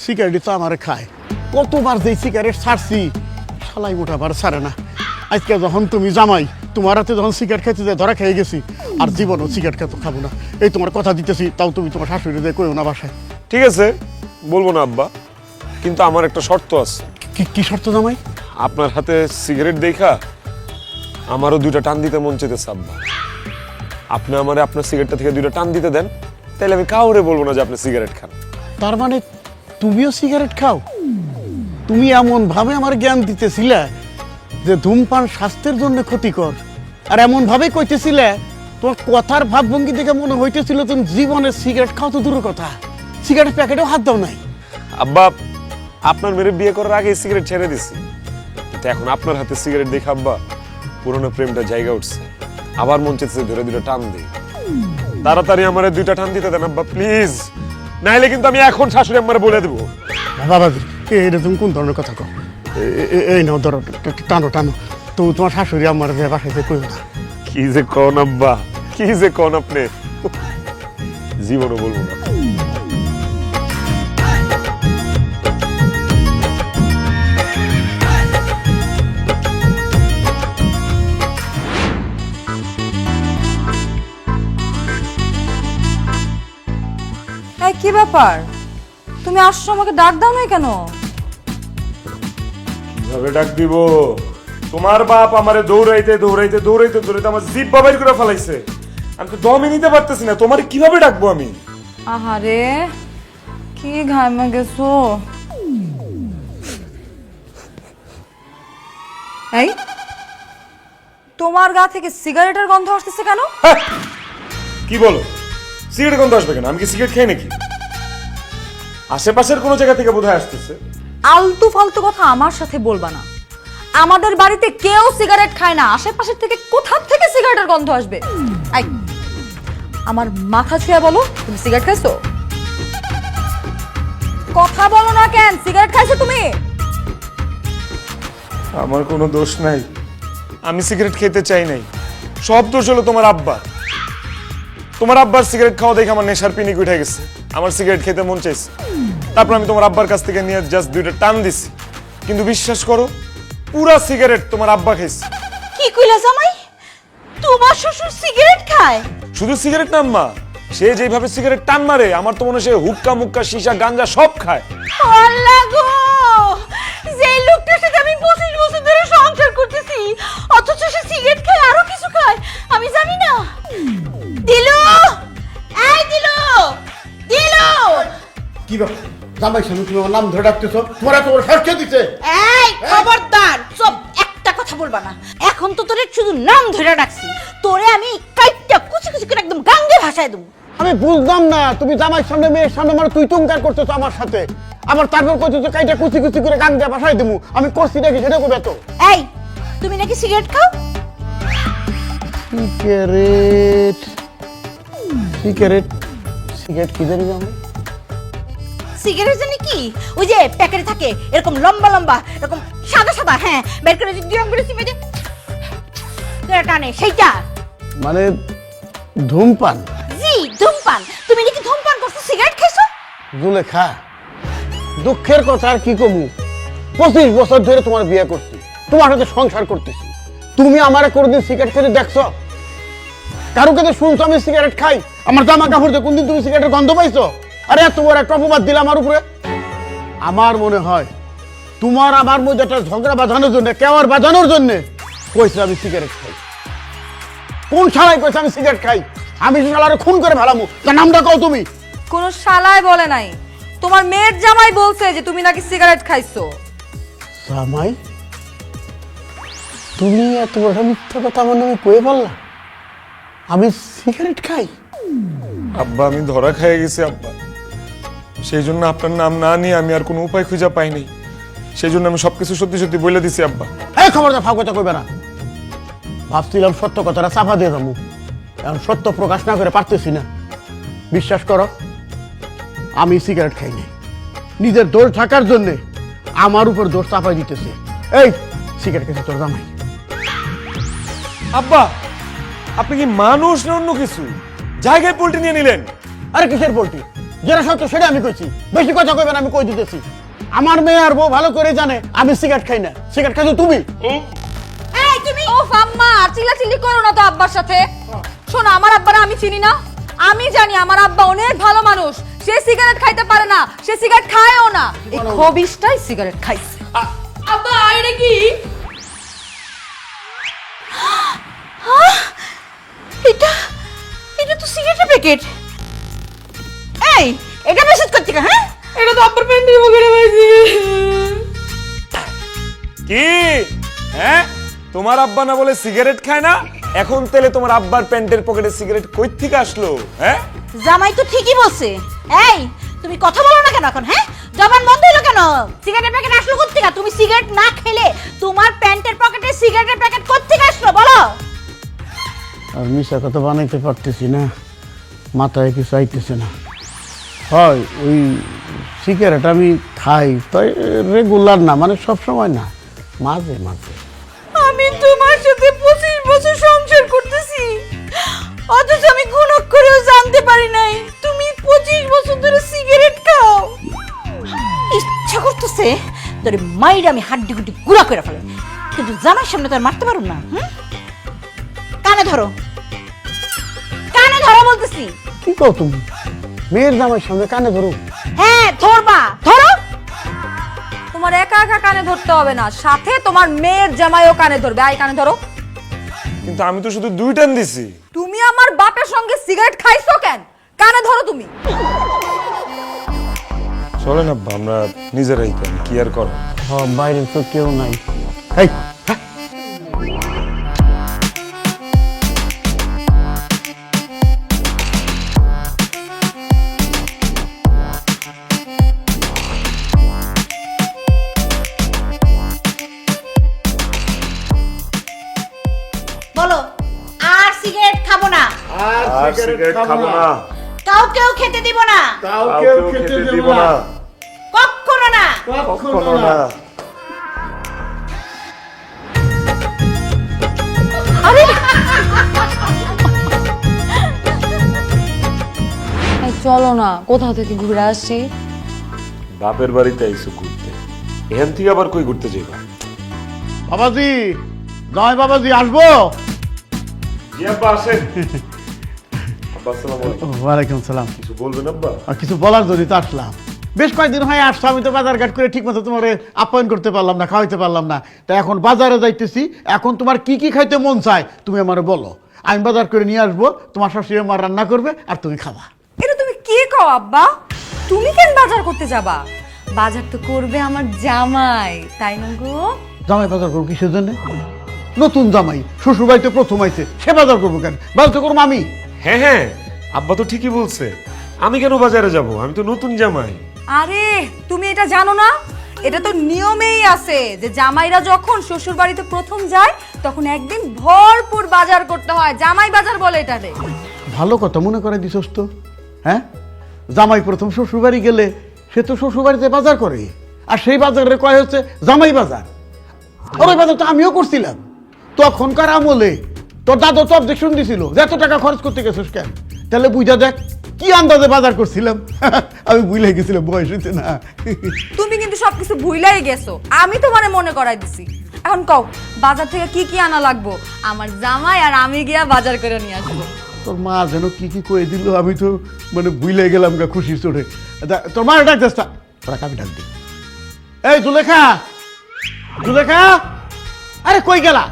সিগারেটই তো আমার খায়। কতবার যে সিগারেট ছাড়ছি, শালাই মোটাবার ছাড়ে না। আজকে যখন তুমি জামাই, তোমার হাতে যখন সিগারেট খাইতে যায় ধরা খেয়ে গেছি, আর জীবনও সিগারেট খেতে খাবো না। এই তোমার কথা দিতেছি, তাও তুমি তোমার শাশুড়ি দিয়ে কইও না বাসায়। ঠিক আছে, বলবো না আব্বা, কিন্তু আমার একটা শর্ত আছে। কি শর্ত জামাই? আপনার হাতে সিগারেট দেখা আমারও 2টা টান দিতে মন চাইতেছে আব্বা। আপনি আমারে আপনার সিগারেটটা থেকে 2টা টান দিতে দেন, তাহলে আমি কাউরে বলবো না যে আপনি সিগারেট খান। তার মানে তুমিও সিগারেট খাও? তুমি এমন ভাবে আমার জ্ঞান দিতেছিলে যে ধূমপান স্বাস্থ্যের জন্য ক্ষতিকর, আর এমন ভাবে কইতেছিলে, তোমার কথার ভাবভঙ্গি দেখে মনে হইতেছিল তুমি জীবনে সিগারেট খাও তো দূরের কথা, সিগারেট প্যাকেটেও হাত দাও নাই। আব্বা, আপনার মেরে বিয়ে করার আগে সিগারেট ছেড়ে দিছি, কিন্তু এখন আপনার হাতে সিগারেট দেখে আব্বা পুরনো প্রেমটা জায়গা উঠছে, আবার মন চাইছে ধরে 2টা টান দিই। তাড়াতাড়ি আমারে 2টা টান দিতে দেন আব্বা প্লিজ, নাইলে কিন্তু আমি এখন শাশুড়ি আম্মারে বলে দেবো। বাবাজি এটা তুমি কোন ধরনের কথা কও? এই নাও ধরো, টানো টানো। তো তোমার শাশুড়ি আমার বাসাইতে কইও না। কি যে কোন আব্বা, কি যে কোন আপনি, জীবনও বলবো না। কি ব্যাপার তুমি আসছো আমাকে ডাক দাও নাই কেন? কিভাবে ডাক দিব? তোমার বাপ আমারে দৌড়াইতে দৌড়াইতে দৌড়াইতে দৌড়াইতে আমার জিভ বাবাই করে ফেলাইছে। আমি তো দমই নিতে পারতেছি না, তোমার কিভাবে ডাকবো আমি? আহারে কি ঘামে গেছো। এই তোমার গা থেকে সিগারেটের গন্ধ আসতেছে কেন? হ্যাঁ, কি বলো? সিগারেট গন্ধ আসবে কেন? আমি কি সিগারেট খাই নাকি? আশেপাশের কোনো জায়গা থেকে বোধহয় আসতেছে। আলতু ফালতু কথা আমার সাথে বলবা না। আমাদের বাড়িতে কেউ সিগারেট খায় না, আশেপাশের থেকে কোথা থেকে সিগারেটের গন্ধ আসবে? এই আমার মাথা ছুঁয়ে বলো, তুমি সিগারেট খাইছো? কথা বলো না কেন? সিগারেট খাইছো তুমি? আমার কোনো দোষ নাই, আমি সিগারেট খেতে চাই নাই। সব দোষ হলো তোমার আব্বা। তোমার আব্বার সিগারেট খাওয়া দেখে আমার নেশার পিনিক উঠে গেছে, আমার সিগারেট খেতে মন চাইছে। তারপর আমি তোমার আব্বার কাছ থেকে নিয়ে জাস্ট দুইটা টান দিছি, কিন্তু বিশ্বাস করো পুরা সিগারেট তোমার আব্বা খাইছে। কি কইলা জামাই? তোমার শ্বশুর সিগারেট খায়? শুধু সিগারেট না আম্মা, সে যেভাবে সিগারেট টান মারে আমার তো মনে হয় সে হুক্কা মুক্কা সীসা গাঞ্জা সব খায়। আল্লাহ গো, যে লোকটার সাথে আমি 25 বছর ধরে সংসার করতেছি, অথচ সে সিগারেট খায়, আরো কিছু খায়, আমি জানি না। দিলু, এই দিলু, দিলু। কি ব্যাপার জামাই সামনে তুমি আমার নাম ধরে ডাকতেছো? তোমার এত বড় সাহস কে দিছে? এই খবরদার, সব একটা কথা বলবা না। এখন তো তোরে শুধু নাম ধরে ডাকছি, তোরে আমি কাইটটা কুচি কুচি করে একদম গাঙ্গে ভাষায় দেবো। আমি বুঝলাম না, তুমি জামাই সামনে মেয়ের সামনে আমার তুই তুমকার করতেছো আমার সাথে, আবার তারপর কইতেছো কাইটা কুচি কুচি করে গান দিয়ে ভাষায় দেবো। আমি করছি নাকি সেটা কবে? তো এই তুমি নাকি সিগারেট খাও? সিগারেট সিগারেট সিগারেট কি জানি জামাই? সিগারেট জানি কি? ওই যে প্যাকেটে থাকে এরকম লম্বা লম্বা, এরকম সাদা সাদা, হ্যাঁ, বের করে যদি গরম করে চিপে দে, টানে সেইটা। মানে ধূমপান? জি ধূমপান। তুমি নাকি ধূমপান করছো, সিগারেট খাইছো? জুলেখা, দুঃখের কথা আর কি কমু, 25 বছর ধরে তোমার বিয়ে করছি, তোমার সাথে সংসার করতেছি, তুমি আমারে কোনদিন সিগারেট খেতে দেখছো? কারো কাছে শুনছো আমি সিগারেট খাই? আমার জামা কাপড় দিয়ে কোনদিন তুমি সিগারেটের গন্ধ পাইছো? আরে এত বড় একটা অপবাদ দিলাম আমার উপরে। আমার মনে হয় তোমার আমার মধ্যে একটা ঝগড়া বাঁধানোর জন্য, কেওয়ার বাঁধানোর জন্য কইছে আমি সিগারেট খাই। কোন শালায় কইছে আমি সিগারেট খাই? আমি শালারে খুন করে ফেলামু, তার নামটা কও তুমি। কোনো শালায় বলে নাই, তোমার মেয়ের জামাই বলছে যে তুমি নাকি সিগারেট খাইছো। জামাই? তুমি এত বড় মিথ্যা কথা আমার নামে কয়ে বললা? আমি সিগারেট খাই? আব্বা আমি ধরা খেয়ে গেছি আব্বা, সেই জন্য আপনার নাম না নিয়ে আমি আর কোনো উপায় খুঁজে পাই নাই। সেই জন্য আমি সবকিছু সত্যি সত্যি বলে দিছি আব্বা। এই খবরদার ফাঁক কথা কইবে না। ভাবছিলাম সত্য কথাটা চাপা দিয়ে যাবো, এখন সত্য প্রকাশ না করে পারতেছি না। বিশ্বাস করো আমি সিগারেট খাই নাই, নিজের দোষ থাকার জন্য আমার উপর দোষ চাপাই দিতেছে। এই সিগারেট খেতে তোর জামাই। আব্বা আপনি কি মানুষ না অন্য কিছু? জায়গায় পোল্ট্রি নিয়ে নিলেন। আরে কিসের পোল্ট্রি? যেটা সত্য সেটা আমি কইছি, বেশি কথা কইবে না, আমি কই দিতেছি। আমার মেয়ে আর বউ ভালো করে জানে আমি সিগারেট খাই না। সিগারেট খাইছো তুমি? এই তুমি ও আম্মা চিল্লাচিল্লি করো না তো আব্বার সাথে। শোনো, আমার আব্বারা আমি চিনি না? আমি জানি আমার আব্বা অনেক ভালো মানুষ, সে সিগারেট খাইতে পারে না, সে সিগারেট খায়ও না, এই খবিশটাই সিগারেট খাইছে। আব্বা এটা কি? এটা এটা তো সিগারেটের প্যাকেট। এই এটা মেসেজ করতে কা? হ্যাঁ, এটা তো আব্বার প্যান্টের পকেটে পাইছি। কি হ্যাঁ, তোমার আব্বা না বলে সিগারেট খায় না, এখন তেলে তোমার আব্বার প্যান্টের পকেটে সিগারেট কই থেকে আসলো? হ্যাঁ জামাই তো ঠিকই বলছে। এই তুমি কথা বলো না কেন এখন? হ্যাঁ, জবান বন্ধ হলো কেন? সিগারেটের প্যাকেট আসলো কোত্থেকে? তুমি সিগারেট না খেলে তোমার প্যান্টের পকেটে সিগারেটের প্যাকেট কোত্থেকে আসলো বলো? আর মিশা কথা বানাইতে পারতেছি না, মাথায় কিছু আইতেছে না। হয় ওই সিগারেট আমি খাই, তাই রেগুলার না, মানে সব সময় না, মাঝে মাঝে। আমি তোমার সাথে 25 বছর সংসার করতেছি, অথচ আমি গুণক করেও জানতে পারি নাই তুমি 25 বছর ধরে সিগারেট খাও। ইচ্ছা করতেছে তোর মাইরে আমি হাড্ডি গুড্ডি গুঁড়া করে ফেলে, কিন্তু জামাইয়ের সামনে তো আর মারতে পারো না। কানে ধরো, কানে ধরো বলতেছি। কি কও তুমি? মেয়ের জামাই সামনে কানে ধরো। হ্যাঁ ধরবা, ধরো। তোমার একা একা কানে ধরতে হবে না, সাথে তোমার মেয়ের জামাইও কানে ধরবে। আই কানে ধরো। কিন্তু আমি তো শুধু 2 টান দিছি। তুমি আমার বাপের সঙ্গে সিগারেট খাইছো কেন? কানে ধরো তুমি। চলে না আমরা নিজেরাই কি আর করো। বাইরে তো কেউ নাই। এই বলো, আর সিগারেট খাবো না, আর সিগারেট খাবো না, কাউকেও খেতে দিব না, কাউকেও খেতে দেব না, কখনো না। কখনো না। চলো না, কোথাও থেকে ঘুরে আসি। বাপের বাড়িতে আইছো ঘুরতে, এখান থেকে আবার কই ঘুরতে যাইবা? বাবাজি, জয় বাবাজি, আসবো? জি আব্বা আসেন। আব্বা আসসালামু আলাইকুম। ওয়ালাইকুম সালাম। কিছু বলবেন আব্বা? আর কিছু বলার জন্যই তো আসলাম। বেশ কয়েকদিন হয় আসছো, আমি তো বাজার ঘাট করে ঠিক মতো তোমার আপ্যায়ন করতে পারলাম না, খাওয়াইতে পারলাম না। তা এখন বাজারে যাইতেছি, এখন তোমার কি কি খাইতে মন চায় তুমি আমারে বলো, আমি বাজার করে নিয়ে আসবো, তোমার শাশুড়ি আমার রান্না করবে আর তুমি খাবা। এটা তুমি কি কও আব্বা? তুমি কেন বাজার করতে যাবা? বাজার তো করবে আমার জামাই, তাই না গো? জামাই বাজার করবো কিসের জন্য? নতুন জামাই, শ্বশুর বাড়িতে প্রথম আইছে, সে বাজার করবো কেন? বাজার তো করবো আমি। হ্যাঁ হ্যাঁ, আব্বা তো ঠিকই বলছে। আমি কেন বাজারে যাব? আমি তো নতুন জামাই। আরে তুমি এটা জানো না? এটা তো নিয়মেই আছে যে জামাইরা যখন শ্বশুর বাড়িতে প্রথম যায় তখন একদিন ভরপুর বাজার করতে হয়, জামাই বাজার বলে এটারে। ভালো কথা মনে করে দিছস তো। হ্যাঁ, জামাই প্রথম শ্বশুর বাড়ি গেলে সে তো শ্বশুর বাড়িতে বাজার করে, আর সেই বাজারে কয় হচ্ছে জামাই বাজার। আর ওই বাজার তো আমিও করছিলাম তখনকার আমলে। তোর দাদু তো অবজেকশন দিছিল যে এত টাকা খরচ করতে গেছিস কেন। তাহলে বুঝা দেখ কি আন্দাজে বাজার করছিলাম। আমি ভুলে গেছিলাম, বয়স হইতে না। তুমি কিন্তু সবকিছু ভুলাই গেছো, আমি তো মনে করাই দিছি। এখন কও বাজার থেকে কি কি আনা লাগবো? আমার জামাই আর আমি গিয়া বাজার করে নিয়ে আসবো। তোর মা যেন কি কি কয়ে দিল, আমি তো ভুলে গেলাম গা খুশির চোটে। তোর মার ডাক চেষ্টা তোরা, আমি ডাক দিই। এই জুলেখা, জুলেখা, আরে কই গেলা?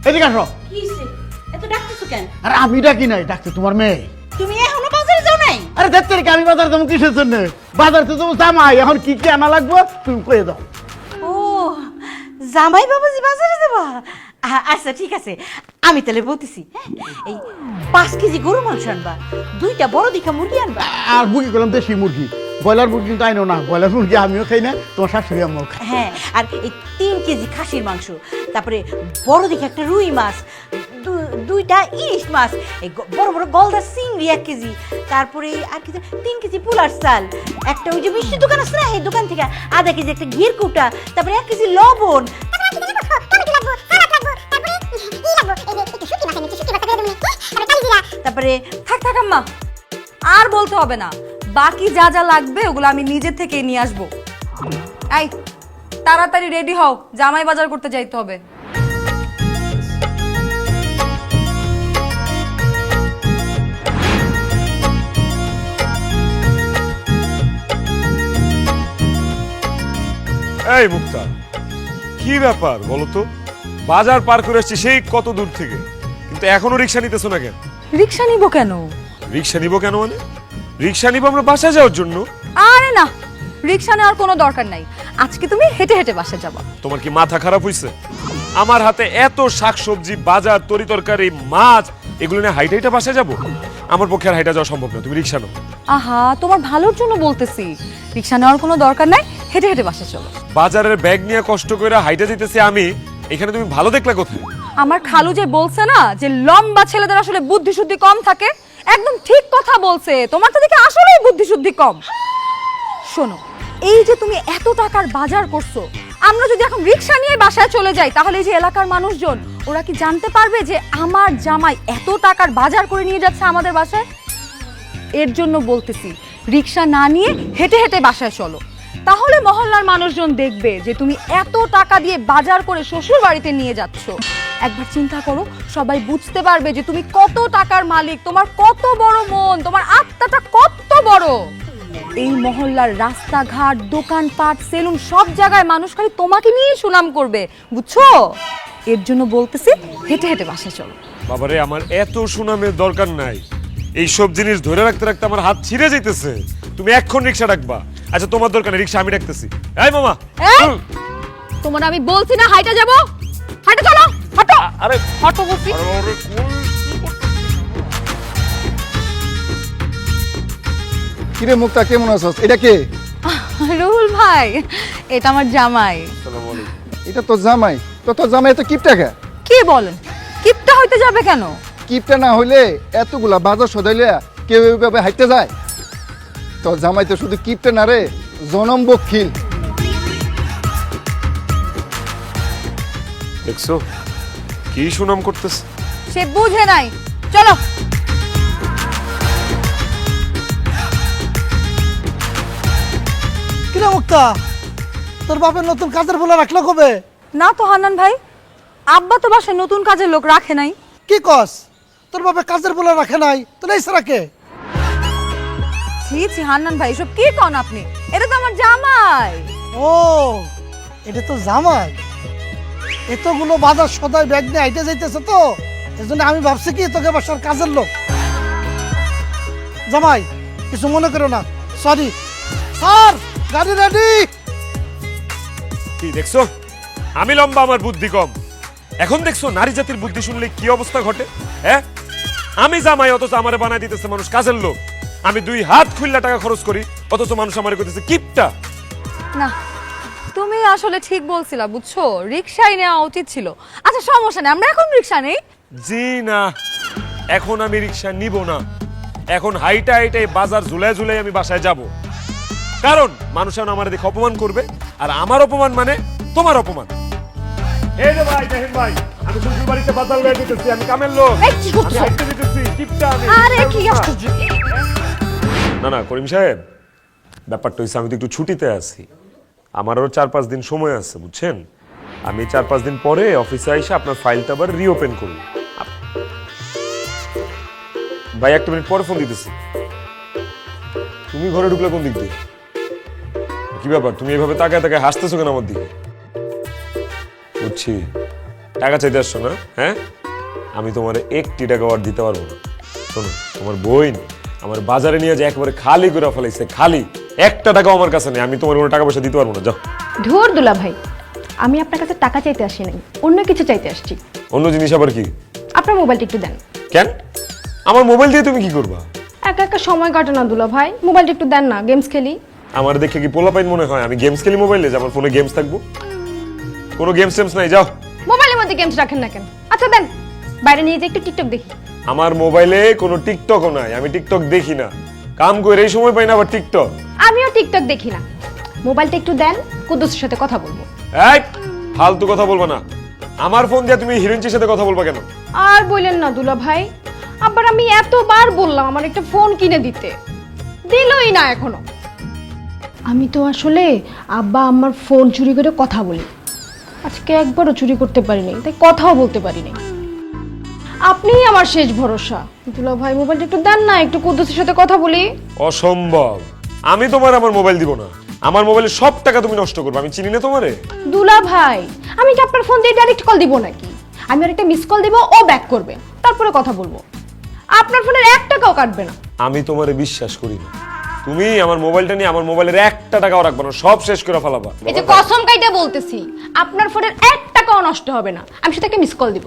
এদিকে আসো। এত ডাকতেছো কেন? আরে আমি ডাকি নাই, ডাকছে তোমার মেয়ে। তুমি এখনো বাজারে যাও নাই? আরে দেখতে রেখে আমি বাজার যাবো কিসের জন্য? বাজার তো যাবো জামাই, এখন কি কি আনা লাগবো তুমি কয়ে দাও। ও জামাই বাবাজি বাজারে যাবা? আচ্ছা ঠিক আছে, আমি তাহলে বলতেছি। হ্যাঁ, এই 5 কেজি গরু মাংস আনবা, 2টা বড় দিকা মুরগি আনবা। আর মুরগি করলাম দেশি মুরগি, ব্রয়লার মুরগি কিন্তু আইনো না। ব্রয়লার মুরগি আমিও খাই না, তোমার শাশুড়ি আম্মাও খাই। হ্যাঁ, আর এই 3 কেজি খাসির মাংস, তারপরে বড় দিকে একটা রুই মাছ, 2টা ইলিশ মাছ, এই বড় বড় গলদা চিংড়ি 1 কেজি, তারপরে আর কি 3 কেজি পোলার চাল, একটা ওই যে মিষ্টি দোকান আছে না, এই দোকান থেকে আধা কেজি একটা ঘির কুটা, তারপরে 1 কেজি লবণ, তারপরে থাক থাক আম্মা, আর বলতে হবে না। বাকি যা যা লাগবে ওগুলো আমি নিজে থেকে নিয়ে আসবো। এই তাড়াতাড়ি রেডি হও, জামাই বাজার করতে যাইতে হবে। এই মুক্তা, কি ব্যাপার বলো তো? বাজার পার করে আসছি সেই কত দূর থেকে, কিন্তু এখনো রিক্সা নিতেছো না কেন? রিক্সা নিব কেন? রিক্সা নিবো কেন মানে? রিক্সা নিবো আমরা বাসা যাওয়ার জন্য। আরে না, রিক্সা নেওয়ার কোনো দরকার নাই। আজকে তুমি হেঁটে হেঁটে বাসা যাবা। তোমার কি মাথা খারাপ হইছে? আমার হাতে এত শাকসবজি, বাজার, তরি তরকারি, মাছ, এগুলো নিয়ে হাইটা হাইটা বাসা যাবো? আমার পক্ষে আর হাইটা যাওয়া সম্ভব না, তুমি রিক্সা নাও। আহা, তোমার ভালোর জন্য বলতেছি, রিক্সা নেওয়ার কোনো দরকার নাই, হেঁটে হেঁটে বাসা চলো। বাজারের ব্যাগ নিয়ে কষ্ট করে হাইটা যেতেছি আমি, এখানে তুমি ভালো দেখলা কোথায়? আমার খালু যে বলছে না যে লম্বা ছেলেদের আসলে বুদ্ধি শুদ্ধি কম থাকে, একদম ঠিক কথা বলছে। তোমার তো দেখে আসলেই বুদ্ধি শুদ্ধি কম। শোনো, এই যে তুমি এত টাকার বাজার করছো, আমরা যদি এখন রিক্সা নিয়ে বাসায় চলে যাই তাহলে এই যে এলাকার মানুষজন ওরা কি জানতে পারবে যে আমার জামাই এত টাকার বাজার করে নিয়ে যাচ্ছে আমাদের বাসায়? এর জন্য বলতেছি রিক্সা না নিয়ে হেঁটে হেঁটে বাসায় চলো, তাহলে মহল্লার মানুষজন দেখবে যে তুমি এত টাকা দিয়ে বাজার করে শ্বশুর বাড়িতে নিয়ে যাচ্ছ। একবার চিন্তা করো, সবাই বুঝতে পারবে যে তুমি কত টাকার মালিক, তোমার কত বড় মন, তোমার আত্মাটা কত বড়। এই মহল্লার রাস্তাঘাট, দোকানপাট, সেলুন সব জায়গায় মানুষ খালি তোমাকে নিয়ে সুনাম করবে, বুঝছো? এর জন্য বলতেছি হেঁটে হেঁটে বাসায় চলো। বাবারে, আমার এত সুনামের দরকার নাই। এই সব জিনিস ধরে রাখতে রাখতে আমার হাত ছিঁড়ে যাইতেছে। তুমি এখন রিক্সা ডাকবা? আচ্ছা, তোমার দরকার নেই, রিক্সা আমি ডাকতেছি। এই মামা, এই, তোমার আমি বলছি না হাইটা যাব, হাইটা চলো, হাঁটো। আরে হাঁটো বলছি। কিরে মুক্তা, কেমন আছস? এটা কে? রুহুল ভাই, এটা আমার জামাই। এটা তো জামাই। তো জামাই তো কিপটা খা। কি বলেন? কিপটা হইতে যাবে কেন? কিপটা না হইলে এতগুলা বাজার সদাইলে কেউ এইভাবে হাঁটতে যায়? তো জামাই তো শুধু কিপটা না রে, জনম বক্ষিল। দেখছো কি সুনাম করতেছে? সে বুঝে নাই, চলো। কিরে মুক্তা, তোর বাপের নতুন কাজের বলে রাখলো কবে? না তো হান্নান ভাই, আব্বা তো বাসায় নতুন কাজের লোক রাখে নাই। কি কস? তোর বাপে কাজের বলে রাখে নাই তো নেই রাখে? ছি ছি হান্নান ভাই, সব কি কন আপনি? এটা তো আমার জামাই। ও, এটা তো জামাই। এতগুলো বাজার সদাই ব্যাগ নিয়ে হাইটে যাইতেছে তো, এজন্য আমি ভাবছি কি তোকে বাসার কাজের লোক। জামাই, কিছু মনে করো না, সরি। স্যার, গাড়ি রেডি। কি দেখছো? আমি লম্বা, আমার বুদ্ধি কম। এখন দেখছো নারী জাতির বুদ্ধি শুনলে কি অবস্থা ঘটে? হ্যাঁ, আমি জামাই অথচ আমারে বানাই দিতেছে মানুষ কাজের লোক। আমি 2 হাত খুললা টাকা খরচ করি অথচ মানুষ আমারে কইতেছে কিপটা। না, তুমি আসলে ঠিক বলছিলা, বুঝছো? রিকশাই নেওয়া উচিত ছিল। আচ্ছা সমস্যা নেই, আমরা এখন রিকশা নেই। জি না, এখন আমি রিকশা নিব না। এখন হাইটা হাইটা এই বাজার ঝুলাই ঝুলাই আমি বাসায় যাব। কারণ মানুষ এখন আমার দেখে অপমান করবে, আর আমার অপমান মানে তোমার অপমান। এই যে ভাই, দেখেন ভাই, আমি শ্বশুর বাড়িতে বাজার লয়ে দিতেছি, আমি কামের লোক। এই কি করছো? আমি হাইটে দিতেছি, কিপটা আমি। আরে কি আশ্চর্য! না না করিম সাহেব, ব্যাপারটা হইছে আমি তো একটু ছুটিতে আছি। আমারও 4-5 দিন সময় আছে, বুঝছেন? আমি 4-5 দিন পরে অফিসে এসে আপনার ফাইলটা আবার রিওপেন করব। ভাই, 1 মিনিট পরে ফোন দিতেছি। তুমি ঘরে ঢুকলে কোন দিক দিয়ে? কি ব্যাপার, তুমি এভাবে তাকায় তাকায় হাসতেছো কেন আমার দিকে? বুঝছি, টাকা চাইতে আসছো না? হ্যাঁ, আমি তোমার 1টি টাকা আর দিতে পারবো না। শোনো, তোমার বোন আমার বাজারে নিয়ে যায় একেবারে খালি করে ফেলাইছে, খালি। 1টা টাকাও আমার কাছে নেই, আমি তোমার কোনো টাকা পয়সা দিতে পারবো না। যাও। ধুর দুলা ভাই, আমি আপনার কাছে টাকা চাইতে আসি নাই, অন্য কিছু চাইতে আসছি। অন্য জিনিস আবার কি? আপনার মোবাইলটা একটু দেন। কেন? আমার মোবাইল দিয়ে তুমি কি করবা? একা একা সময় কাটে না দুলা ভাই, মোবাইলটা একটু দেন না, গেমস খেলি। আমার দেখে কি পোলাপাইন মনে হয় আমি গেমস খেলি মোবাইলে? যে আমার ফোনে গেমস থাকবো? কোনো গেমস টেমস নাই, যাও। মোবাইলের মধ্যে গেমস রাখেন না কেন? আচ্ছা দেন, বাইরে নিয়ে যে একটু টিকটক দেখি। আমার মোবাইলে কোনো টিকটকও নাই, আমি টিকটক দেখি না। কাম করে এই সময় পাই না আবার টিকটক। আমিও টিকটক দেখি না। মোবাইলটা একটু দেন, কুদ্দুসের সাথে কথা বলবো। এই, ফালতু কথা বলবা না। আমার ফোন দিয়ে তুমি হিরোইনচির সাথে কথা বলবা কেন? আর বললেন না দুলা ভাই, আবার আমি এতবার বললাম আমার একটা ফোন কিনে দিতে, দিলই না এখনো। আমি তো আসলে আব্বা আমার ফোন চুরি করে কথা বলি, আজকে একবারও চুরি করতে পারিনি, তাই কথাও বলতে পারিনি। আপনিই আমার শেষ ভরসা। দুলা ভাই, মোবাইলটা একটু দেন না, একটু কুদ্দুসের সাথে কথা বলি। অসম্ভব, আমি তোমার আমার মোবাইল দিব না। আমার মোবাইলে সব টাকা তুমি নষ্ট করবে, আমি চিনি না তোমারে। দুলা ভাই, আমি কি আপনার ফোন দিয়ে ডাইরেক্ট কল দিব নাকি? আমি আর একটা মিস কল দিব, ও ব্যাক করবে, তারপরে কথা বলবো। আপনার ফোনের 1 টাকাও কাটবে না। আমি তোমারে বিশ্বাস করি না। তুমি আমার মোবাইলটা নিয়ে আমার মোবাইলের 1টা টাকাও রাখবে না, সব শেষ করে ফেলাবা। এই যে কসম কাইটা বলতেছি, আপনার ফোনের 1 টাকাও নষ্ট হবে না, আমি সেটাকে মিস কল দিব।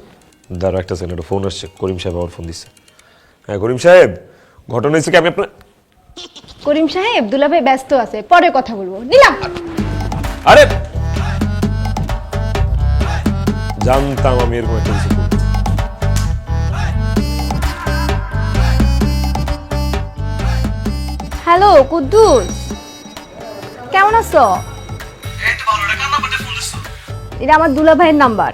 দাঁড়া, একটা সেকেন্ড, ফোন আসছে। করিম সাহেব আমার ফোন দিচ্ছে। হ্যাঁ করিম সাহেব, ঘটনা হয়েছে কি, আমি আপনার... করিম সাহেব, দুলা ভাই ব্যস্ত আছে, পরে কথা বলবো, নিলাম। আরে জানতাম আমি এরকম একটা কিছু করবো। হ্যালো কুদ্দুস, কেমন আছো? এটা আমার দুলা ভাইয়ের নাম্বার।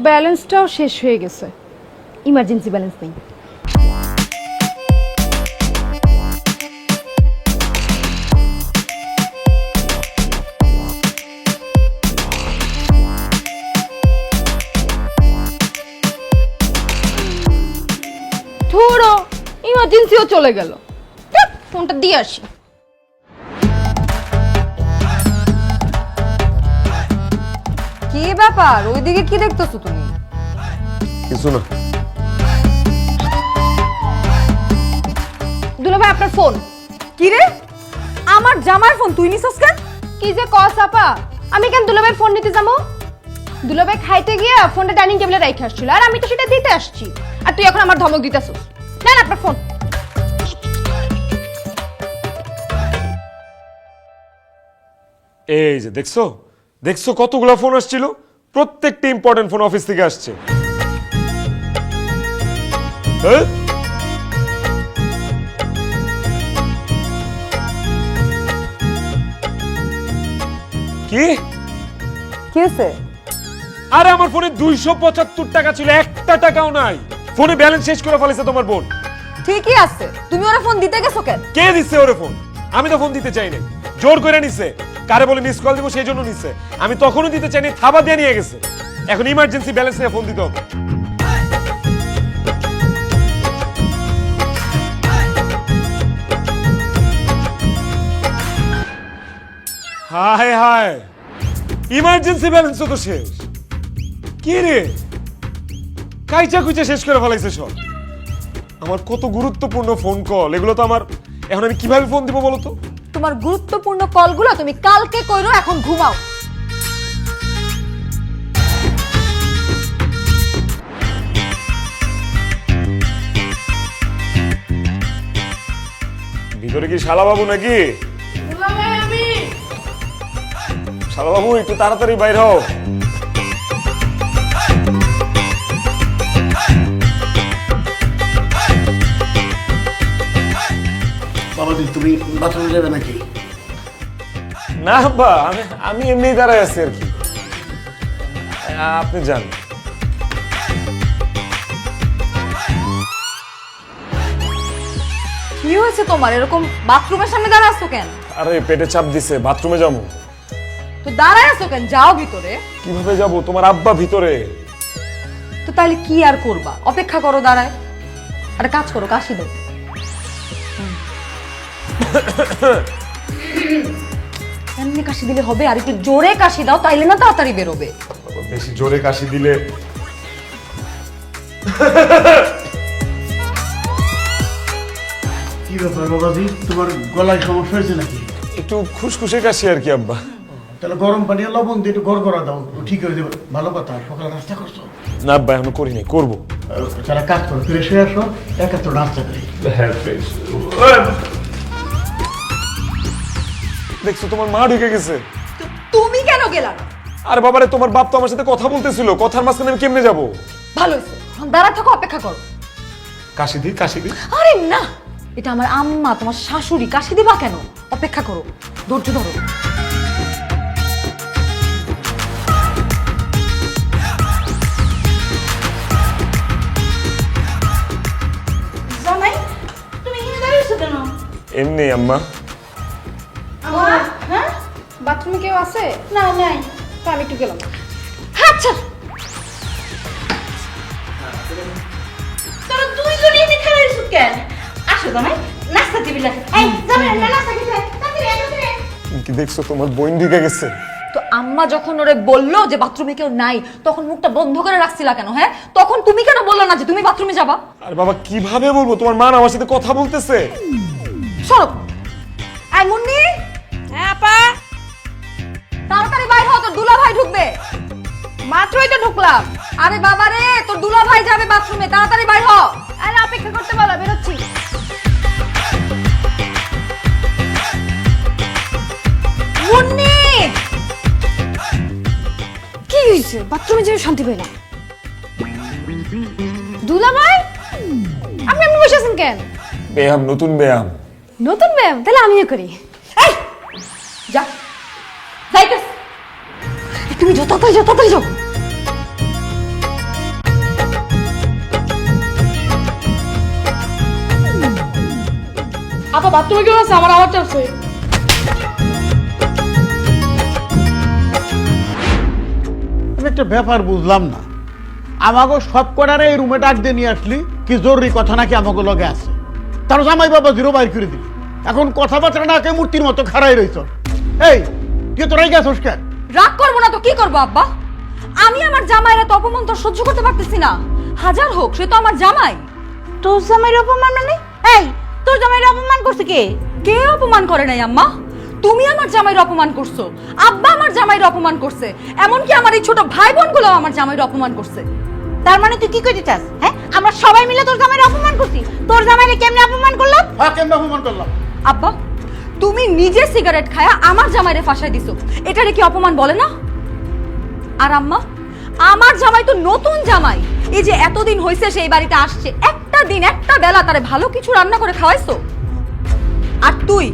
ব্যালেন্সটাও শেষ হয়ে গেছে, ইমার্জেন্সি ব্যালেন্স নেই। ধুরো ইমার্জেন্সিও চলে গেল। ধ্যাৎ, ফোনটা দিয়ে আসি। কি ব্যাপার, ওইদিকে কি দেখতেছো তুমি? কিছু না। দুলাভাই আপনার ফোন। কি রে, আমার জামার ফোন তুই নিছস কেন? কি যে কস আপা, আমি কেন দুলাভাইয়ের ফোন নিতে যাবো? দুলাভাই খাইতে গিয়ে ফোনটা ডাইনিং টেবিলে রেখে আসছিল, আর আমি তো সেটা দিতে আসছি, আর তুই এখন আমার ধমক দিতেছিস। নেন আপনার ফোন। এই যে দেখছো দেখছো কতগুলো ফোন আসছিল, প্রত্যেকটা ইম্পর্টেন্ট ফোন অফিস থেকে আসছে। হ্যাঁ? কি কি হয়েছে? আরে আমার ফোনে 275 টাকা ছিল, একটা টাকাও নাই। ফোনে ব্যালেন্স শেষ করে ফেলেছে তোমার বোন। ঠিকই আছে, তুমি ওরা ফোন দিতে গেছো কেন? কে দিচ্ছে ওরে ফোন? আমি তো ফোন দিতে চাই না, জোর করে নিছে। কারে বলে মিস কল দিব সেই জন্য নিছে। আমি তখনও দিতে চাইনি, থাবা দিয়ে নিয়ে গেছে। এখন ইমার্জেন্সি ব্যালেন্স নিয়ে ফোন দিতে হবে। হায় হায়, ইমার্জেন্সি ব্যালেন্স তো শেষ। কি রে, কাইচা কুইচা শেষ করে ফেলাইছে সব। আমার কত গুরুত্বপূর্ণ ফোন কল, এগুলো তো আমার। এখন আমি কিভাবে ফোন দিব বলো তো? তোমার গুরুত্বপূর্ণ কলগুলো তুমি কালকে কইরো, এখন ঘুমাও। ভিতরে কি শালাবাবু নাকি? দুলাভাই আমি। শালাবাবু একটু তাড়াতাড়ি বাইর হও। বাবাজি তুমি বাথরুমে যাবে নাকি? না আব্বা, আমি এমনি দাঁড়ায় আছি আর কি। আপনি যান। কি হয়েছে তোমার, এরকম বাথরুমের সামনে দাঁড়ায় আছো কেন? আরে পেটে চাপ দিছে, বাথরুমে যাবো। তো দাঁড়ায় আছো কেন, যাও ভিতরে। কিভাবে যাব? তোমার আব্বা ভিতরে। তো তাহলে কি আর করবা, অপেক্ষা করো দাঁড়ায়। আরে কাজ করো, কাশি দাও। এমনি কাশি দিলে হবে? আর একটু জোরে কাশি দাও, তাইলে না তাড়াতাড়ি বেরোবে। বেশি জোরে কাশি দিলে কি ব্যাপার বাবাজি, তোমার গলায় সমস্যা হয়েছে নাকি? একটু খুশখুশে কাশি আর কি আব্বা। তাহলে গরম পানি আর লবণ দিয়ে একটু গড়গড়া দাও, ঠিক হয়ে যাবে। ভালো কথা। সকালে নাস্তা করছো? না আব্বা, এখনো করি নাই, করবো। যারা কাজ করো ফ্রেশ হয়ে আসো, একা তো নাস্তা করি। দেখছো তোমার মা ঢুকে গেছে। তুমি কেন গেলা না? আরে বাবারে, তোমার বাপ তো আমার সাথে কথা বলতেছিল, কথার মাঝখানে আমি কেমনে যাবো? ভালো হয়েছে, দাঁড়া থাকো, অপেক্ষা করো। কাশি দি, কাশি দি। আরে না, এটা আমার আম্মা, তোমার শাশুড়ি, কাশি দিবা কেন? অপেক্ষা করো, ধৈর্য ধরো। জামাই তুমি এখানে দাঁড়িয়েছো কেন? এমনি আম্মা। আমার হ্যাঁ বাথরুমে কেউ আছে? না নাই। তো আমি একটু গেলাম। আচ্ছা তোরা দুইজনই এনে খেলা দিছো কেন? আসো জামাই, নাস্তা টেবিল আছে। এই জামাই নাস্তা খেতে তাড়াতাড়ি। কি দেখছো, তোমার বোন ঢুকে গেছে। তো আম্মা যখন ওরে বললো যে বাথরুমে কেউ নাই, তখন মুখটা বন্ধ করে রাখছিলা কেন? হ্যাঁ, তখন তুমি কেন বললো না যে তুমি বাথরুমে যাবা? আর বাবা কিভাবে বলবো, তোমার মা না আমার সাথে কথা বলতেছে। সরো। আই মুন্নি। হ্যাঁ আপা, তাড়াতাড়ি বাইর হও, তোর দুলা ভাই ঢুকবে। মাত্রই তো ঢুকলাম। আরে বাবা রে, তোর দুলা ভাই যাবে বাথরুমে, তাড়াতাড়ি বাইর হও। আরে অপেক্ষা করতে বলো, বেরোচ্ছি। মুন্নি, কি হয়েছে? বাথরুমে যেয়ে শান্তি পাই না। দুলাভাই, আপনি এমনি বসে আছেন কেন? ব্যায়াম, নতুন ব্যায়াম। নতুন ব্যায়াম? তাহলে আমিও করি। এই যা, যাইতেছ। তুমি যাও, তাড়াতাড়ি যাও, তাড়াতাড়ি যাও। আপা বাথরুমে কেউ আছে? আমার আওয়াজ আসছে। আমি একটা ব্যাপার বুঝলাম না, আমাকে সব কটারে এই রুমে ডাক দিয়ে নিয়ে আসলি, কি জরুরি কথা নাকি আমাকে লগে আছে, তার জামাই বাবা জিরো বাইর করে দিবি। এখন কথাবার্তা না কে মূর্তির মতো খাড়াই রইছ। এই তুই তোরাই গেছস কেন? রাগ করবো না তো কি করবো আব্বা? আমি আমার জামাইরা তো অপমান তো সহ্য করতে পারতেছি না। হাজার হোক সে তো আমার জামাই। তোর জামাইয়ের অপমান মানে? এই তোর জামাইয়ের অপমান করছে কে? কে অপমান করে নাই আম্মা? তুমি আমার জামাইয়ের অপমান করছো, আব্বা আমার জামাইয়ের অপমান করছে, এমনকি আমার এই ছোট ভাই বোনগুলো আমার জামাইয়ের অপমান করছে। তার মানে তুই কি কইতে চাস? হ্যাঁ, আমরা সবাই মিলে তোর জামাইয়ের অপমান করছি। তোর জামাইরে কেমনে অপমান করলাম? হ্যাঁ, কেমনে অপমান করলাম? আব্বা তুমি নিজে সিগারেট খায়া আমার জামাইরে ফাঁসাই দিছো, এটারে কি অপমান বলে না? আর আম্মা আমার জামাই তো নতুন জামাই, এই যে এতদিন হইছে সেই বাড়িতে আসছে, একটা দিন একটা বেলা তারে ভালো কিছু রান্না করে খাওয়াইছো? আর তুই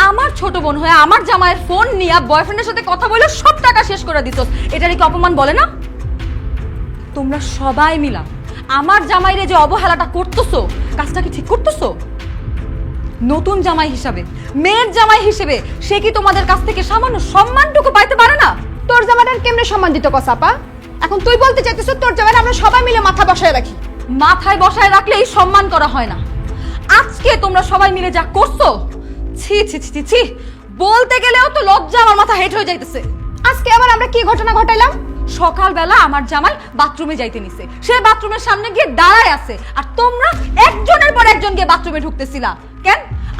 আমার ছোট বোন হয়ে আমার জামাইয়ের ফোন নিয়ে বয়ফ্রেন্ডের সাথে কথা বলে সব টাকা শেষ করে দিছস, এটারে কি অপমান বলে না? তোমরা সবাই মিলা আমার জামাইরে যে অবহেলাটা করতেছো, কাজটা কি ঠিক করতেছো? নতুন জামাই হিসাবে, মেয়ের জামাই হিসেবে সে কি তোমাদের কাছ থেকে সামান্য সম্মানটুকু পাইতে পারে না? তোর জামাইটার কেমনে সম্মান দিত কসাপা? এখন তুই বলতে চাইতেছ তোর জামাইটা আমরা সবাই মিলে মাথা বসায় রাখি? মাথায় বসায় রাখলে এই সম্মান করা হয় না। আজকে তোমরা সবাই মিলে যা করছো, ছি ছি ছি ছি, বলতে গেলেও তো লজ্জা আমার মাথা হেট হয়ে যাইতেছে। আজকে আবার আমরা কি ঘটনা ঘটাইলাম? সকালবেলা আমার জামাই বাথরুমে যাইতে নিছে, সে বাথরুমের সামনে গিয়ে দাঁড়ায় আছে, আর তোমরা একজনের পর একজন গিয়ে বাথরুমে ঢুকতেছিলা কেন?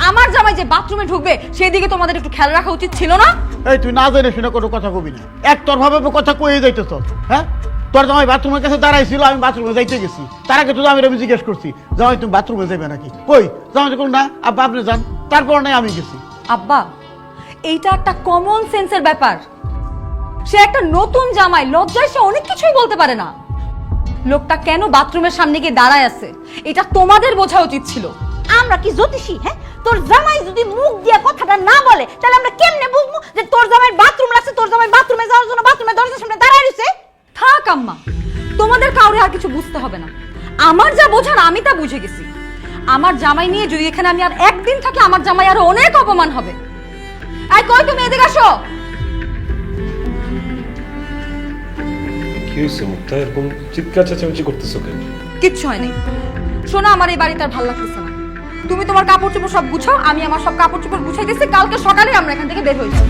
আমার জামাই যে বাথরুমে ঢুকবে সেই দিকে তোমাদের একটু খেয়াল রাখা উচিত ছিল না? এই তুই না জেনে শুনে কোনো কথা কবি না, একতরভাবে কথা কয়ে যাইতেছ। হ্যাঁ, তোর জামাই বাথরুমের কাছে দাঁড়াইছিল, আমি বাথরুমে যাইতে গেছি, তার আগে তো আমি জিজ্ঞেস করছি জামাই তুমি বাথরুমে যাবে নাকি? কই জামাই তো না, আব্বা আপনি যান, তারপর নাই আমি গেছি। আব্বা এইটা একটা কমন সেন্সের ব্যাপার। সে একটা নতুন জামাই, লজ্জায় সে অনেক কিছুই বলতে পারে না। লোকটা কেন বাথরুমের সামনে গিয়ে দাঁড়ায় আছে এটা তোমাদের বোঝা উচিত ছিল। আমরা কি জ্যোতিষী? হ্যাঁ, তোর জামাই যদি মুখ দিয়ে কথাটা না বলে তাহলে আমরা কেমনে বুঝবো যে তোর জামাইয়ের বাথরুম লাগছে? তোর জামাই বাথরুমে যাওয়ার জন্য বাথরুমের দরজার সামনে দাঁড়ায় রইছে। থাক আম্মা, তোমাদের কাউরে আর কিছু বুঝতে হবে না। আমার যা বোঝার আমি তা বুঝে গেছি। আমার জামাই নিয়ে যদি এখানে আমি আর একদিন থাকি, আমার জামাই আরো অনেক অপমান হবে। এই কই তুমি এদিকে আসো। কি হয়েছে মুক্তা, এরকম চিৎকার চেঁচামেচি করতেছো কেন? কিচ্ছু হয়নি। শোনো, আমার এই বাড়িতে আর ভালো লাগতেছে না। তুমি তোমার কাপড় চোপড় সব গুছাও, আমি আমার সব কাপড় চোপড় গুছাই দিচ্ছি, কালকে সকালে আমরা এখান থেকে বের হয়ে যাবো।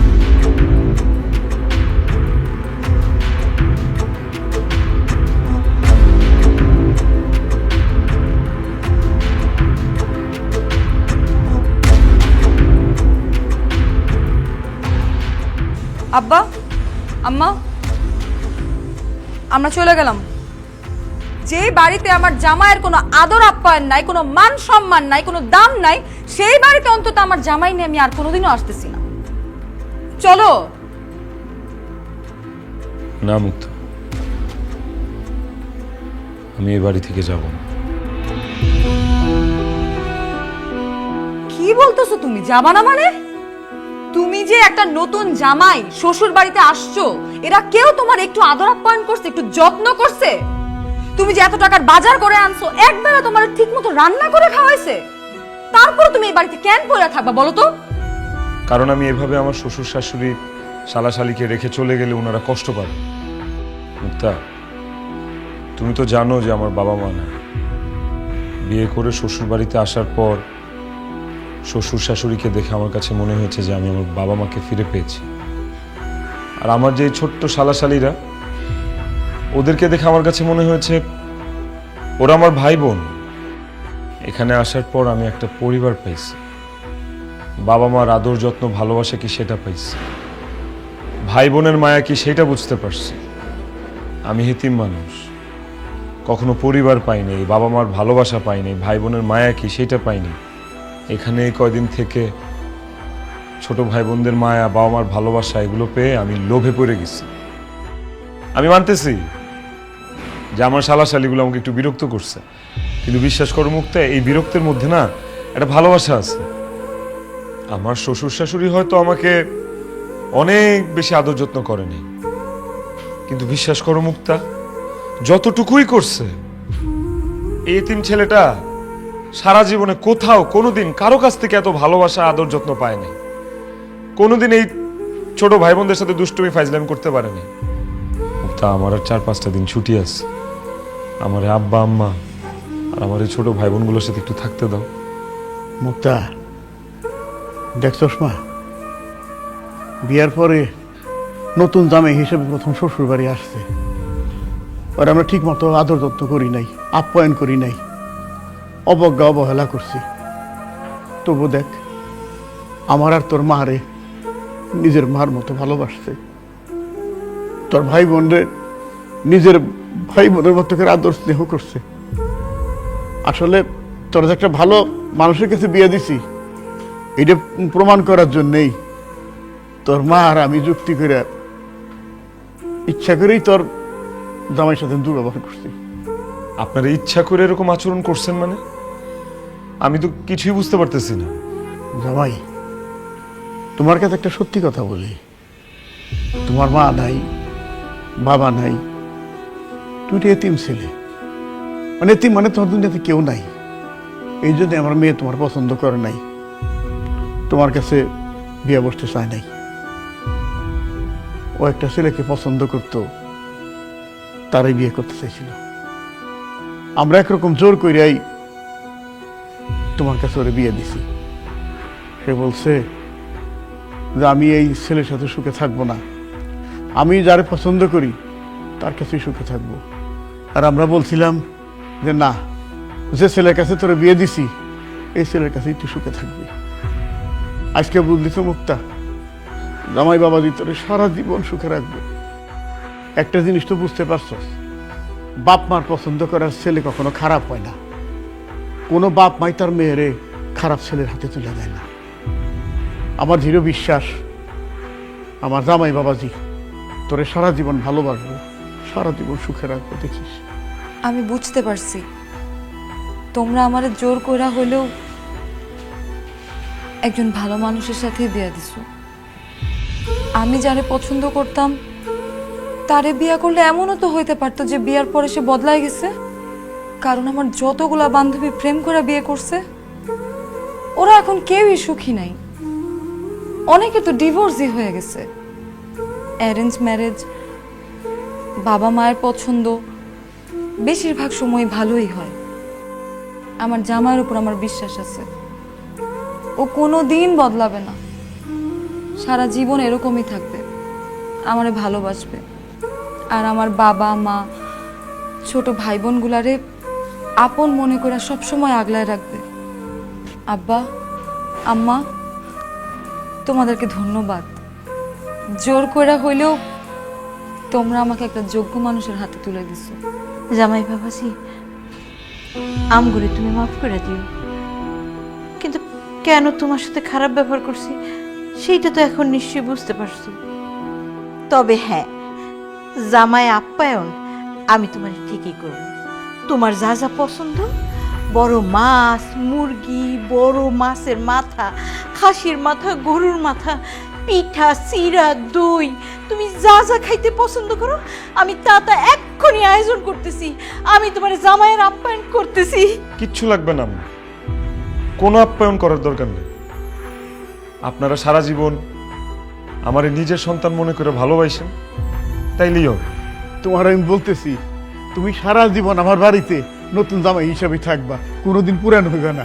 আব্বা আম্মা আমরা চলে গেলাম। যে বাড়িতে আমার জামাইয়ের কোনো আদর আপ্যায়ন নাই, কোনো মান সম্মান নাই, কোনো দাম নাই, সেই বাড়িতে অন্তত আমার জামাই নিয়ে আমি আর কোনোদিনও আসতেছি না। চলো। না মুক্তা, আমি এই বাড়ি থেকে যাব না। কি বলতেছো তুমি? যাবা না মানে? তুমি যে একটা নতুন জামাই, শ্বশুর বাড়িতে আসছো, এরা কেউ তোমার একটু আদর আপ্যায়ন করছে, একটু যত্ন করছে? তুমি যে এত টাকার বাজার করে আনছো, একবেলা তোমার ঠিক মতো রান্না করে খাওয়াইছে, তারপরে তুমি এই বাড়িতে কেন পড়ে থাকবা বলো তো? কারণ আমি এভাবে আমার শ্বশুর শাশুড়ি শালাশালিকে রেখে চলে গেলে ওনারা কষ্ট পাবে। মুক্তা, তুমি তো জানো যে আমার বাবা মা না। বিয়ে করে শ্বশুর বাড়িতে আসার পর শ্বশুর শাশুড়িকে দেখে আমার কাছে মনে হয়েছে যে আমি আমার বাবা মাকে ফিরে পেয়েছি। আর আমার যে ছোট্ট শালাশালিরা, ওদেরকে দেখে আমার কাছে মনে হয়েছে ওরা আমার ভাই বোন। এখানে আসার পর আমি একটা পরিবার পাইছি, বাবা মার আদর যত্ন ভালোবাসা কি সেটা পাইছি, ভাই বোনের মায়া কি সেটা বুঝতে পারছি। আমি এতিম মানুষ, কখনো পরিবার পাইনি, বাবা মার ভালোবাসা পাইনি, ভাই বোনের মায়া কি সেটা পাইনি। এখানে এই কয়দিন থেকে ছোট ভাই বোনদের মায়া, বাবা মার ভালোবাসা এগুলো পেয়ে আমি লোভে পড়ে গেছি। আমি মানতেছি যে আমার শালাশালিগুলো আমাকে একটু বিরক্ত করছে, কিন্তু বিশ্বাস করো মুক্তা, এই বিরক্তের মধ্যে না একটা ভালোবাসা আছে। আমার শ্বশুর শাশুড়ি হয়তো আমাকে অনেক বেশি আদর যত্ন করেনি, কিন্তু বিশ্বাস করো মুক্তা, যতটুকুই করছে, এই এতিম ছেলেটা সারা জীবনে কোথাও কোনোদিন কারো কাছ থেকে এত ভালোবাসা আদর যত্ন পায়নি। কোনোদিন এই ছোট ভাই বোনদের সাথে দুষ্টুমি ফাইজলামি করতে পারেনি। মুক্তা, আমার আর 4-5টা দিন ছুটি আছে। আমার আব্বা আম্মা আর আমার এই ছোট ভাই বোনগুলোর সাথে একটু থাকতে দাও। মুক্তা, দেখছস মা, বিয়ার পরে নতুন জামাই হিসেবে প্রথম শ্বশুর বাড়ি আসছে, আর আমরা ঠিক মতো আদর যত্ন করি নাই, আপ্যায়ন করি নাই, অবজ্ঞা অবহেলা করছি। তবু দেখ, আমার আর তোর মারে নিজের মার মতো ভালোবাসছে, তোর ভাই বোনরে নিজের ভাই বোনের মতো করে আদর স্নেহ করছে। আসলে তোর যে একটা ভালো মানুষের কাছে বিয়ে দিছি, এটা প্রমাণ করার জন্যেই তোর মা আর আমি যুক্তি করে ইচ্ছা করেই তোর জামাইয়ের সাথে দুর্ব্যবহার করছি। আপনারা ইচ্ছা করে এরকম আচরণ করছেন মানে? আমি তো কিছুই বুঝতে পারতেছি না। জামাই, তোমার কাছে একটা সত্যি কথা বলি, তোমার মা নাই, বাবা নাই, তুই তো এতিম ছেলে, মানে এতিম মানে তোমার দুনিয়াতে কেউ নাই। এই জন্য আমার মেয়ে তোমার পছন্দ করে নাই, তোমার কাছে বিয়ে বসতে চায় নাই। ও একটা ছেলেকে পছন্দ করতো, তারাই বিয়ে করতে চাইছিল। আমরা একরকম জোর করিয়াই তোমার কাছে ওরে বিয়ে দিছি। সে বলছে যে আমি এই ছেলের সাথে সুখে থাকবো না, আমি যারে পছন্দ করি তার কাছেই সুখে থাকবো। আর আমরা বলছিলাম যে না, যে ছেলের কাছে তোরে বিয়ে দিছি এই ছেলের কাছেই তুই সুখে থাকবি। আজকে বুঝলি তো মুক্তা, জামাই বাবাজি তোরে সারা জীবন সুখে রাখবে। একটা জিনিস তো বুঝতে পারছস, বাপ মার পছন্দ করার ছেলে কখনো খারাপ হয় না। কোনো বাপ মাই তার মেয়েরে খারাপ ছেলের হাতে তুলে দেয় না। আমার দৃঢ় বিশ্বাস, আমার জামাই বাবাজি তোরে সারা জীবন ভালোবাসবো, সারা জীবন সুখে রাখবো, দেখিস। আমি বুঝতে পারছি তোমরা আমারে জোর কইরা হইলেও একজন ভালো মানুষের সাথে বিয়া দিছো। আমি যারে পছন্দ করতাম তারে বিয়া করলে এমনও তো হইতে পারতো যে বিয়ার পরে সে বদলায় গেছে। কারণ আমার যতগুলা বান্ধবী প্রেম করে বিয়ে করছে, ওরা এখন কেউই সুখী নাই। অনেকে তো ডিভোর্সই হয়ে গেছে। অ্যারেঞ্জ ম্যারেজ, বাবা মায়ের পছন্দ বেশিরভাগ সময় ভালোই হয়। আমার জামাইয়ের উপর আমার বিশ্বাস আছে, ও কোনো দিন বদলাবে না, সারা জীবন এরকমই থাকবে, আমারে ভালোবাসবে। আর আমার বাবা মা ছোট ভাই বোনগুলারে আপন মনে করে সবসময় আগলায় রাখবে। আব্বা আম্মা, তোমাদেরকে ধন্যবাদ। জোর করে হইলেও তোমরা আমাকে একটা যোগ্য মানুষের হাতে তুলে দিছো। জামাই বাবাজি, আমগুলি তুমি মাফ করে দিও, কিন্তু কেন তোমার সাথে খারাপ ব্যবহার করছি সেইটা তো এখন নিশ্চয়ই বুঝতে পারছো। তবে হ্যাঁ, জামাই আপ্যায়ন আমি তোমার ঠিকই করব। তোমার যা যা পছন্দ, বড় মাছ, মুরগি, বড় মাছের মাথা, খাসির মাথা, গরুর মাথা, পিঠা, চিড়া, দই, তুমি যা যা খাইতে পছন্দ করো আমি তা তা এক্ষুনি আয়োজন করতেছি। আমি তোমার জামাইয়ের আপ্যায়ন করতেছি। কিচ্ছু লাগবে না আম্মা, কোনো আপ্যায়ন করার দরকার নেই। আপনারা সারা জীবন আমার নিজের সন্তান মনে করে ভালোবাসেন, তাইলেই হবে। তোমার আমি বলতেছি, তুমি সারা জীবন আমার বাড়িতে নতুন জামাই হিসাবে থাকবা, কোনোদিন পুরান হইবে না।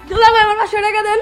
দুলাভাই আমার পাশে রেখে দেন।